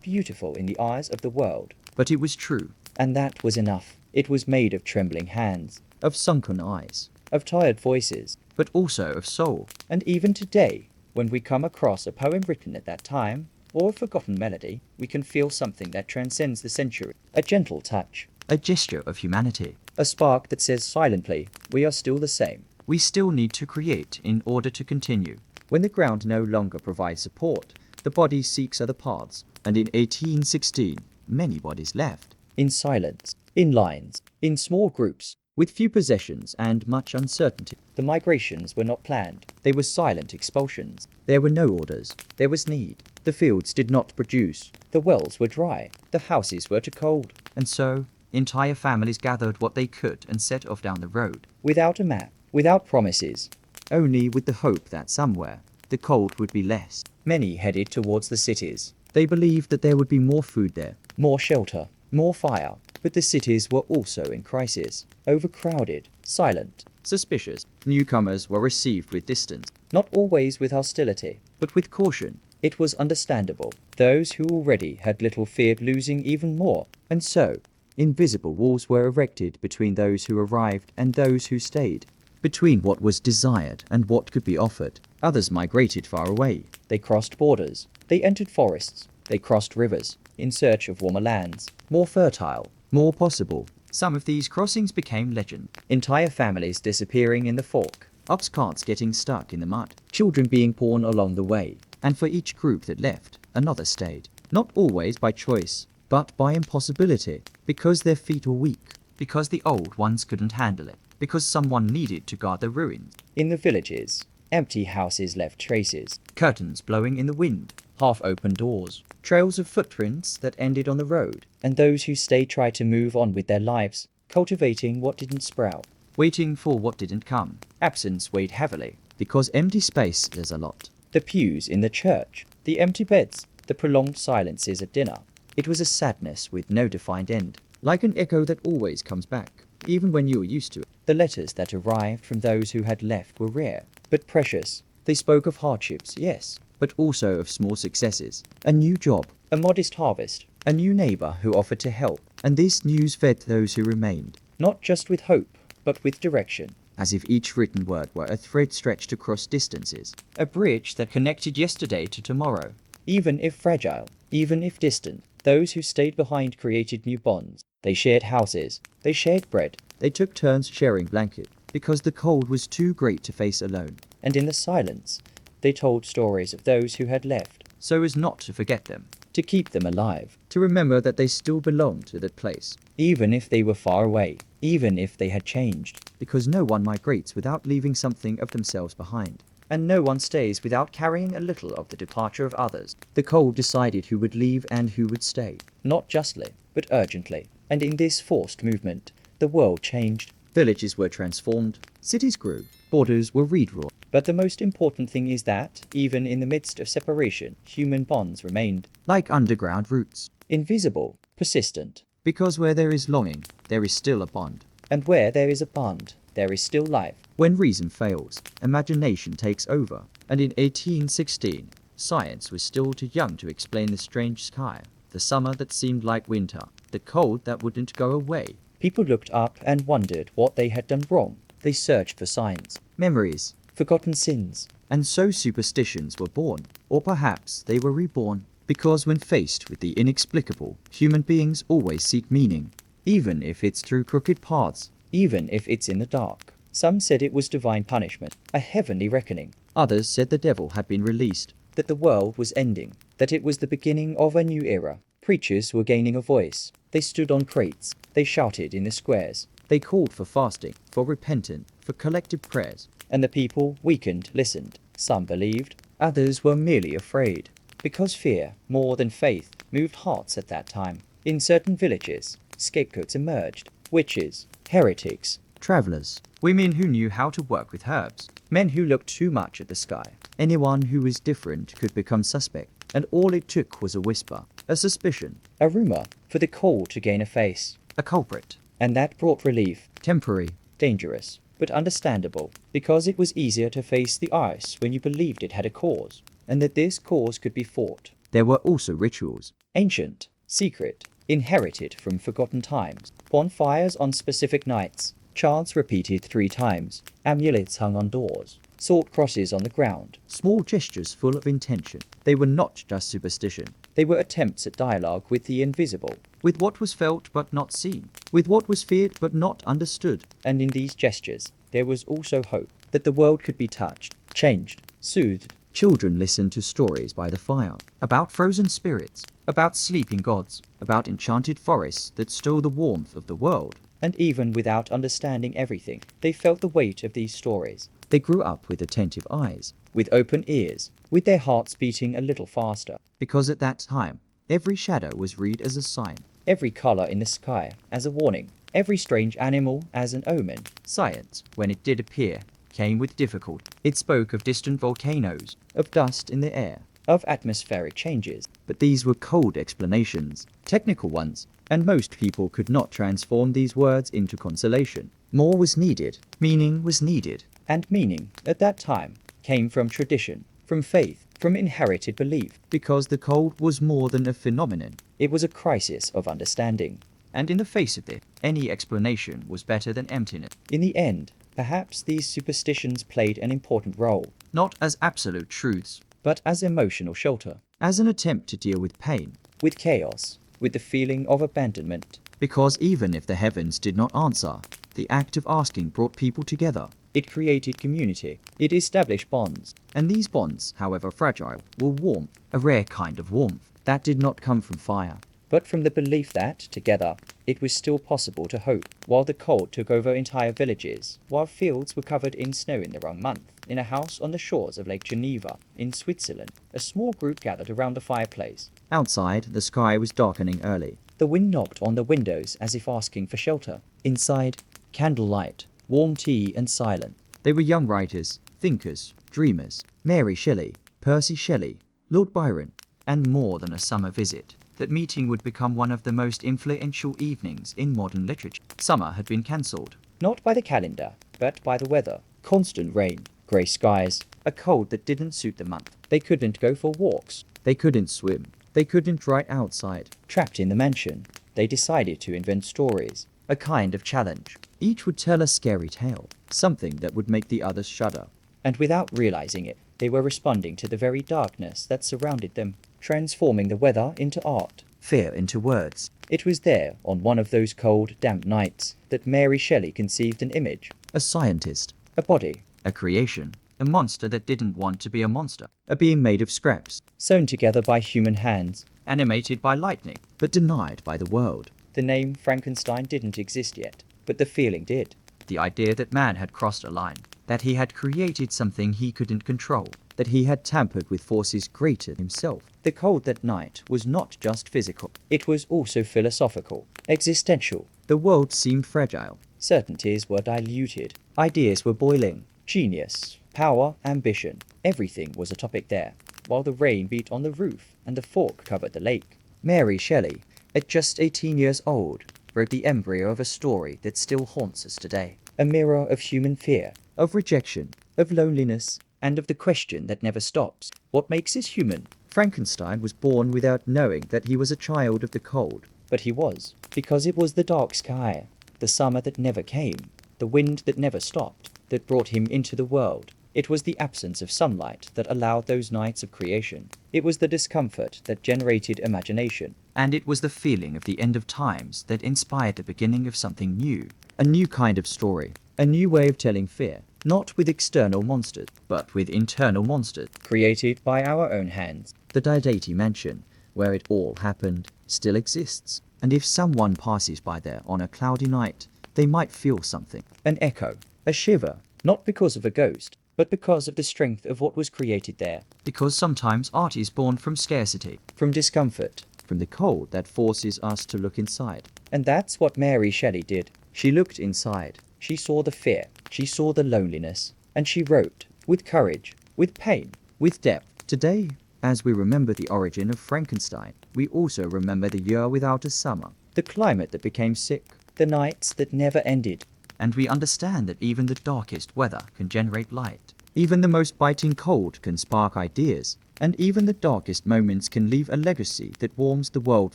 beautiful in the eyes of the world, but it was true. And that was enough. It was made of trembling hands, of sunken eyes, of tired voices, but also of soul. And even today, when we come across a poem written at that time, or a forgotten melody, we can feel something that transcends the century. A gentle touch, a gesture of humanity, a spark that says silently, we are still the same. We still need to create in order to continue. When the ground no longer provides support, the body seeks other paths. And in 1816, many bodies left. In silence, in lines, in small groups, with few possessions and much uncertainty. The migrations were not planned. They were silent expulsions. There were no orders. There was need. The fields did not produce. The wells were dry. The houses were too cold. And so, entire families gathered what they could and set off down the road. Without a map, without promises, only with the hope that somewhere, the cold would be less. Many headed towards the cities. They believed that there would be more food there, more shelter, more fire. But the cities were also in crisis, overcrowded, silent, suspicious. Newcomers were received with distance, not always with hostility, but with caution. It was understandable. Those who already had little feared losing even more. And so, invisible walls were erected between those who arrived and those who stayed, between what was desired and what could be offered. Others migrated far away. They crossed borders. They entered forests. They crossed rivers, in search of warmer lands, more fertile, more possible. Some of these crossings became legend. Entire families disappearing in the fork, ox carts getting stuck in the mud, children being born along the way. And for each group that left, another stayed. Not always by choice, but by impossibility, because their feet were weak, because the old ones couldn't handle it, because someone needed to guard the ruins. In the villages, Empty houses left traces, curtains blowing in the wind, half-open doors, trails of footprints that ended on the road, and those who stayed tried to move on with their lives, cultivating what didn't sprout, waiting for what didn't come. Absence weighed heavily, because empty space is a lot. The pews in the church, the empty beds, the prolonged silences at dinner. It was a sadness with no defined end, like an echo that always comes back, even when you are used to it. The letters that arrived from those who had left were rare, but precious. They spoke of hardships, yes, but also of small successes. A new job, a modest harvest, a new neighbor who offered to help. And this news fed those who remained, not just with hope, but with direction, as if each written word were a thread stretched across distances, a bridge that connected yesterday to tomorrow. Even if fragile, even if distant, those who stayed behind created new bonds. They shared houses, they shared bread, they took turns sharing blanket, because the cold was too great to face alone. And in the silence, they told stories of those who had left, so as not to forget them, to keep them alive, to remember that they still belonged to that place, even if they were far away, even if they had changed, because no one migrates without leaving something of themselves behind. And no one stays without carrying a little of the departure of others. The cold decided who would leave and who would stay, not justly, but urgently. And in this forced movement, the world changed. Villages were transformed, cities grew, borders were redrawn. But the most important thing is that, even in the midst of separation, human bonds remained, like underground roots, invisible, persistent. Because where there is longing, there is still a bond. And where there is a bond, there is still life. When reason fails, imagination takes over. And in 1816, science was still too young to explain the strange sky, the summer that seemed like winter, the cold that wouldn't go away. People looked up and wondered what they had done wrong. They searched for signs, memories, forgotten sins. And so superstitions were born, or perhaps they were reborn, because when faced with the inexplicable, human beings always seek meaning, even if it's through crooked paths, even if it's in the dark. Some said it was divine punishment, a heavenly reckoning. Others said the devil had been released, that the world was ending, that it was the beginning of a new era. Preachers were gaining a voice. They stood on crates, they shouted in the squares, they called for fasting, for repentance, for collective prayers. And the people, weakened, listened. Some believed, others were merely afraid, because fear, more than faith, moved hearts at that time. In certain villages, scapegoats emerged, witches, heretics, travelers, women who knew how to work with herbs, men who looked too much at the sky. Anyone who was different could become suspect, and all it took was a whisper, a suspicion, a rumor, for the cold to gain a face, a culprit. And that brought relief, temporary, dangerous, but understandable, because it was easier to face the ice when you believed it had a cause, and that this cause could be fought. There were also rituals, ancient, secret, inherited from forgotten times, bonfires on specific nights, chants repeated 3 times, amulets hung on doors, salt crosses on the ground, small gestures full of intention. They were not just superstition. They were attempts at dialogue with the invisible, with what was felt but not seen, with what was feared but not understood. And in these gestures, there was also hope that the world could be touched, changed, soothed. Children listened to stories by the fire, about frozen spirits, about sleeping gods, about enchanted forests that stole the warmth of the world. And even without understanding everything, they felt the weight of these stories. They grew up with attentive eyes, with open ears, with their hearts beating a little faster. Because at that time, every shadow was read as a sign, every color in the sky as a warning, every strange animal as an omen. Science, when it did appear, came with difficulty. It spoke of distant volcanoes, of dust in the air, of atmospheric changes. But these were cold explanations, technical ones, and most people could not transform these words into consolation. More was needed, meaning was needed. And meaning, at that time, came from tradition, from faith, from inherited belief, because the cold was more than a phenomenon. It was a crisis of understanding. And in the face of it, any explanation was better than emptiness. In the end, perhaps these superstitions played an important role, not as absolute truths, but as emotional shelter, as an attempt to deal with pain, with chaos, with the feeling of abandonment. Because even if the heavens did not answer, the act of asking brought people together. It created community. It established bonds. And these bonds, however fragile, were warmth, a rare kind of warmth that did not come from fire, but from the belief that, together, it was still possible to hope. while the cold took over entire villages, while fields were covered in snow in the wrong month. In a house on the shores of Lake Geneva, in Switzerland, a small group gathered around a fireplace. Outside, the sky was darkening early. The wind knocked on the windows as if asking for shelter. Inside, candlelight, warm tea and silence. They were young writers, thinkers, dreamers. Mary Shelley, Percy Shelley, Lord Byron, and more than a summer visit. That meeting would become one of the most influential evenings in modern literature. Summer had been cancelled, not by the calendar, but by the weather. Constant rain, grey skies, a cold that didn't suit the month. They couldn't go for walks. They couldn't swim. They couldn't write outside. Trapped in the mansion, they decided to invent stories, a kind of challenge. Each would tell a scary tale, something that would make the others shudder. And without realizing it, they were responding to the very darkness that surrounded them, transforming the weather into art, fear into words. It was there, on one of those cold, damp nights, that Mary Shelley conceived an image. A scientist, a body, a creation, a monster that didn't want to be a monster, a being made of scraps, sewn together by human hands, animated by lightning, but denied by the world. The name Frankenstein didn't exist yet, but the feeling did. The idea that man had crossed a line, that he had created something he couldn't control, that he had tampered with forces greater than himself. The cold that night was not just physical, it was also philosophical, existential. The world seemed fragile. Certainties were diluted. Ideas were boiling. Genius, power, ambition, everything was a topic there, while the rain beat on the roof and the fog covered the lake. Mary Shelley, at just 18 years old, wrote the embryo of a story that still haunts us today. A mirror of human fear, of rejection, of loneliness, and of the question that never stops. What makes us human? Frankenstein was born without knowing that he was a child of the cold. But he was, because it was the dark sky, the summer that never came, the wind that never stopped, that brought him into the world. It was the absence of sunlight that allowed those nights of creation. It was the discomfort that generated imagination. And it was the feeling of the end of times that inspired the beginning of something new. A new kind of story. A new way of telling fear. Not with external monsters, but with internal monsters, created by our own hands. The Diodati Mansion, where it all happened, still exists. And if someone passes by there on a cloudy night, they might feel something. An echo. A shiver. Not because of a ghost, but because of the strength of what was created there. Because sometimes art is born from scarcity, from discomfort, from the cold that forces us to look inside. And that's what Mary Shelley did. She looked inside. She saw the fear. She saw the loneliness. And she wrote, with courage, with pain, with depth. Today, as we remember the origin of Frankenstein, we also remember the year without a summer, the climate that became sick, the nights that never ended. And we understand that even the darkest weather can generate light. Even the most biting cold can spark ideas. And even the darkest moments can leave a legacy that warms the world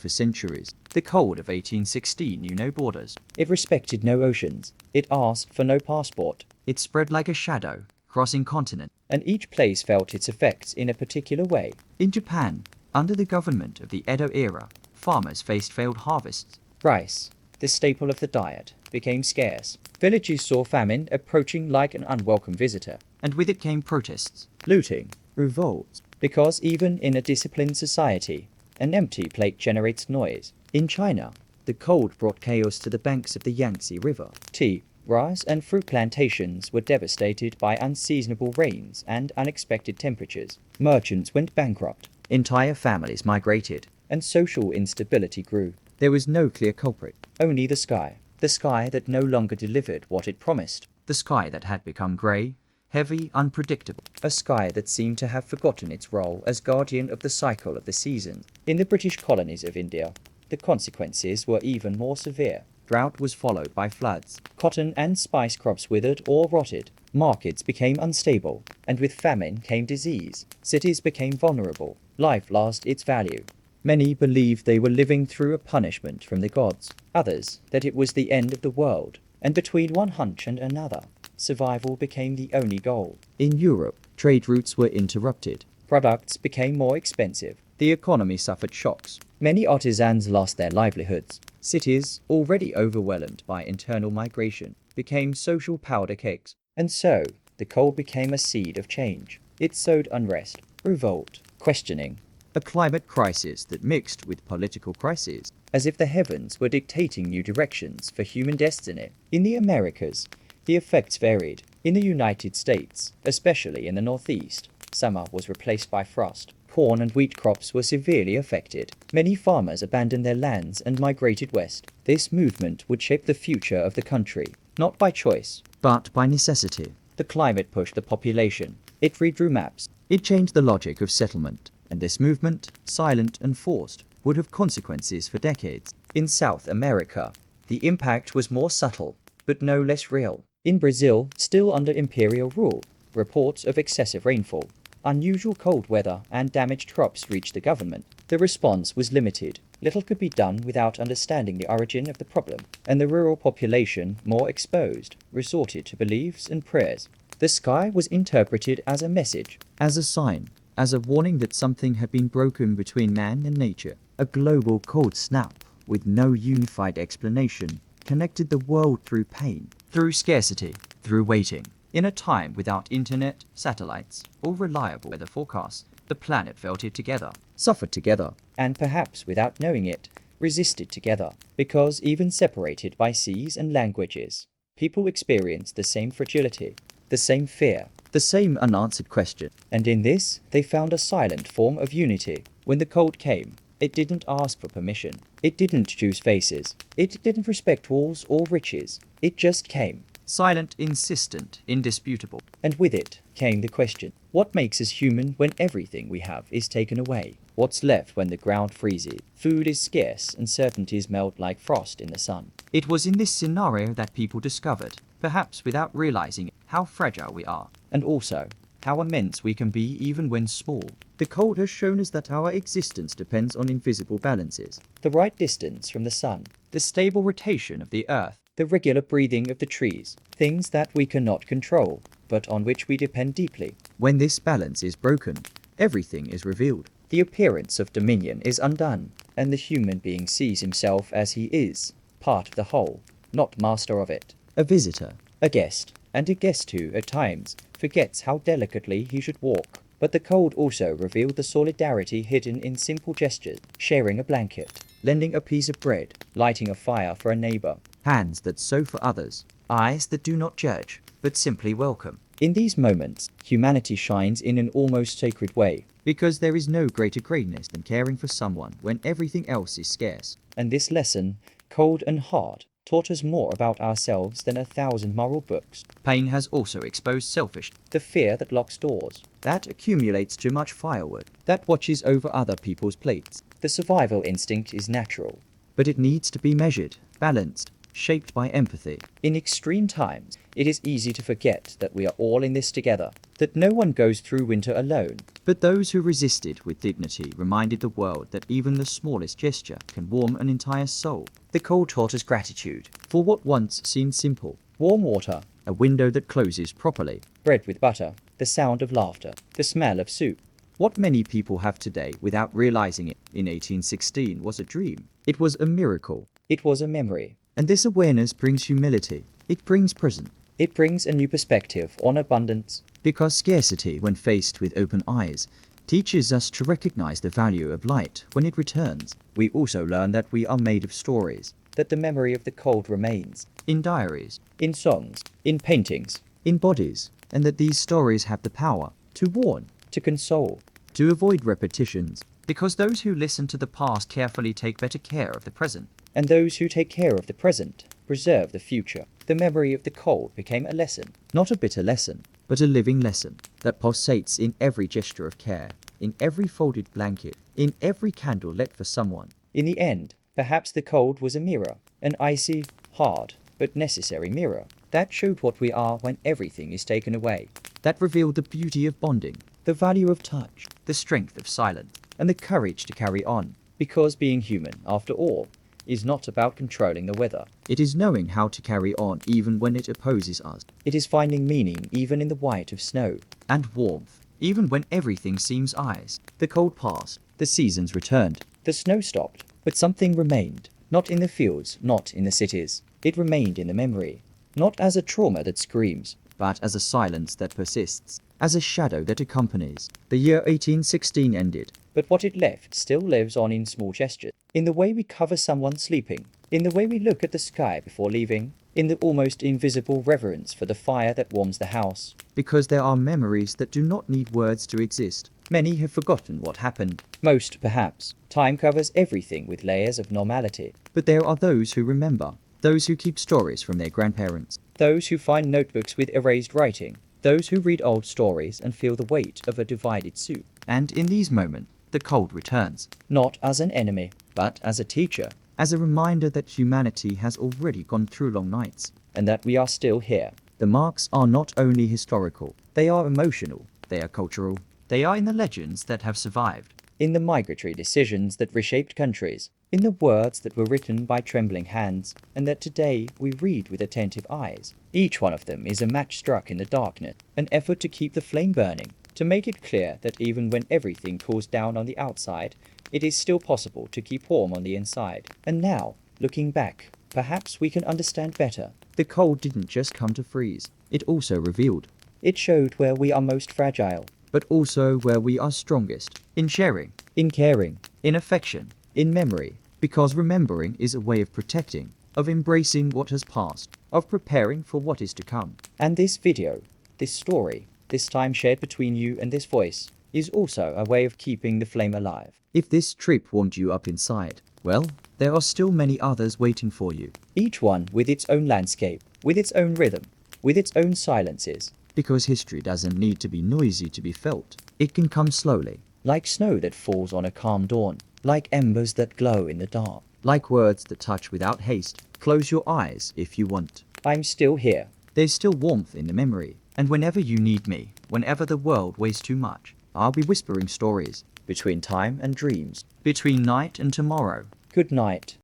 for centuries. The cold of 1816 knew no borders. It respected no oceans. It asked for no passport. It spread like a shadow, crossing continents. And each place felt its effects in a particular way. In Japan, under the government of the Edo era, farmers faced failed harvests. Rice, the staple of the diet, became scarce. Villages saw famine approaching like an unwelcome visitor. And with it came protests, looting, revolts. Because even in a disciplined society, an empty plate generates noise. In China, the cold brought chaos to the banks of the Yangtze River. Tea, rice, and fruit plantations were devastated by unseasonable rains and unexpected temperatures. Merchants went bankrupt. Entire families migrated, and social instability grew. There was no clear culprit, only the sky that no longer delivered what it promised. The sky that had become grey, heavy, unpredictable. A sky that seemed to have forgotten its role as guardian of the cycle of the seasons. In the British colonies of India, the consequences were even more severe. Drought was followed by floods. Cotton and spice crops withered or rotted. Markets became unstable, and with famine came disease. Cities became vulnerable. Life lost its value. Many believed they were living through a punishment from the gods. Others, that it was the end of the world. And between one hunch and another, survival became the only goal. In Europe, trade routes were interrupted. Products became more expensive. The economy suffered shocks. Many artisans lost their livelihoods. Cities, already overwhelmed by internal migration, became social powder kegs. And so, the cold became a seed of change. It sowed unrest, revolt, questioning. a climate crisis that mixed with political crises, as if the heavens were dictating new directions for human destiny. In the Americas, the effects varied. In the United States, especially in the Northeast, summer was replaced by frost. Corn and wheat crops were severely affected. Many farmers abandoned their lands and migrated west. This movement would shape the future of the country, not by choice, but by necessity. The climate pushed the population. It redrew maps. It changed the logic of settlement. And this movement, silent and forced, would have consequences for decades. In South America, the impact was more subtle, but no less real. In Brazil, still under imperial rule, reports of excessive rainfall, unusual cold weather, and damaged crops reached the government. The response was limited. Little could be done without understanding the origin of the problem, and the rural population, more exposed, resorted to beliefs and prayers. The sky was interpreted as a message, as a sign, as a warning that something had been broken between man and nature. A global cold snap, with no unified explanation, connected the world through pain, through scarcity, through waiting. In a time without internet, satellites, or reliable weather forecasts, the planet felt it together, suffered together, and perhaps without knowing it, resisted together. Because even separated by seas and languages, people experienced the same fragility, the same fear, the same unanswered question. And in this, they found a silent form of unity. When the cold came, it didn't ask for permission. It didn't choose faces. It didn't respect walls or riches. It just came. Silent, insistent, indisputable. And with it came the question, what makes us human when everything we have is taken away? What's left when the ground freezes? Food is scarce and certainties melt like frost in the sun. It was in this scenario that people discovered, perhaps without realizing it, how fragile we are, and also how immense we can be even when small. The cold has shown us that our existence depends on invisible balances. The right distance from the sun, the stable rotation of the earth, the regular breathing of the trees, things that we cannot control, but on which we depend deeply. When this balance is broken, everything is revealed. The appearance of dominion is undone, and the human being sees himself as he is, part of the whole, not master of it. A visitor, a guest, and a guest who, at times, forgets how delicately he should walk. But the cold also revealed the solidarity hidden in simple gestures, sharing a blanket, lending a piece of bread, lighting a fire for a neighbor, hands that sew for others, eyes that do not judge, but simply welcome. In these moments, humanity shines in an almost sacred way, because there is no greater greatness than caring for someone when everything else is scarce. And this lesson, cold and hard, taught us more about ourselves than 1,000 moral books. Pain has also exposed selfish, the fear that locks doors, that accumulates too much firewood, that watches over other people's plates. The survival instinct is natural, but it needs to be measured, balanced, shaped by empathy. In extreme times, it is easy to forget that we are all in this together, that no one goes through winter alone. But those who resisted with dignity reminded the world that even the smallest gesture can warm an entire soul. The cold taught us gratitude for what once seemed simple. Warm water, a window that closes properly, bread with butter, the sound of laughter, the smell of soup. What many people have today without realizing it in 1816 was a dream. It was a miracle. It was a memory. And this awareness brings humility. It brings present. It brings a new perspective on abundance. Because scarcity, when faced with open eyes, teaches us to recognize the value of light when it returns. We also learn that we are made of stories, that the memory of the cold remains, in diaries, in songs, in paintings, in bodies, and that these stories have the power to warn, to console, to avoid repetitions, because those who listen to the past carefully take better care of the present, and those who take care of the present preserve the future. The memory of the cold became a lesson, not a bitter lesson, but a living lesson that pulsates in every gesture of care, in every folded blanket, in every candle lit for someone. In the end, perhaps the cold was a mirror, an icy, hard, but necessary mirror, that showed what we are when everything is taken away, that revealed the beauty of bonding, the value of touch, the strength of silence, and the courage to carry on, because being human, after all, is not about controlling the weather. It is knowing how to carry on even when it opposes us. It is finding meaning even in the white of snow, and warmth, even when everything seems ice. The cold passed, the seasons returned, the snow stopped, but something remained, not in the fields, not in the cities. It remained in the memory, not as a trauma that screams, but as a silence that persists. as a shadow that accompanies. The year 1816 ended, but what it left still lives on in small gestures. In the way we cover someone sleeping, in the way we look at the sky before leaving, in the almost invisible reverence for the fire that warms the house. Because there are memories that do not need words to exist. Many have forgotten what happened. Most, perhaps. Time covers everything with layers of normality. But there are those who remember. Those who keep stories from their grandparents. Those who find notebooks with erased writing. Those who read old stories and feel the weight of a divided soup. And in these moments, the cold returns. Not as an enemy, but as a teacher. As a reminder that humanity has already gone through long nights. And that we are still here. The marks are not only historical. They are emotional. They are cultural. They are in the legends that have survived. In the migratory decisions that reshaped countries. In the words that were written by trembling hands, and that today we read with attentive eyes. Each one of them is a match struck in the darkness, an effort to keep the flame burning, to make it clear that even when everything cools down on the outside, it is still possible to keep warm on the inside. And now, looking back, perhaps we can understand better. The cold didn't just come to freeze, it also revealed. It showed where we are most fragile, but also where we are strongest. In sharing, in caring, in affection, in memory, because remembering is a way of protecting, of embracing what has passed, of preparing for what is to come. And this video, this story, this time shared between you and this voice, is also a way of keeping the flame alive. If this trip warmed you up inside, well, there are still many others waiting for you. Each one with its own landscape, with its own rhythm, with its own silences. Because history doesn't need to be noisy to be felt. It can come slowly, like snow that falls on a calm dawn, like embers that glow in the dark, like words that touch without haste. Close your eyes if you want. I'm still here. There's still warmth in the memory. And whenever you need me, whenever the world weighs too much, I'll be whispering stories. Between time and dreams. Between night and tomorrow. Good night.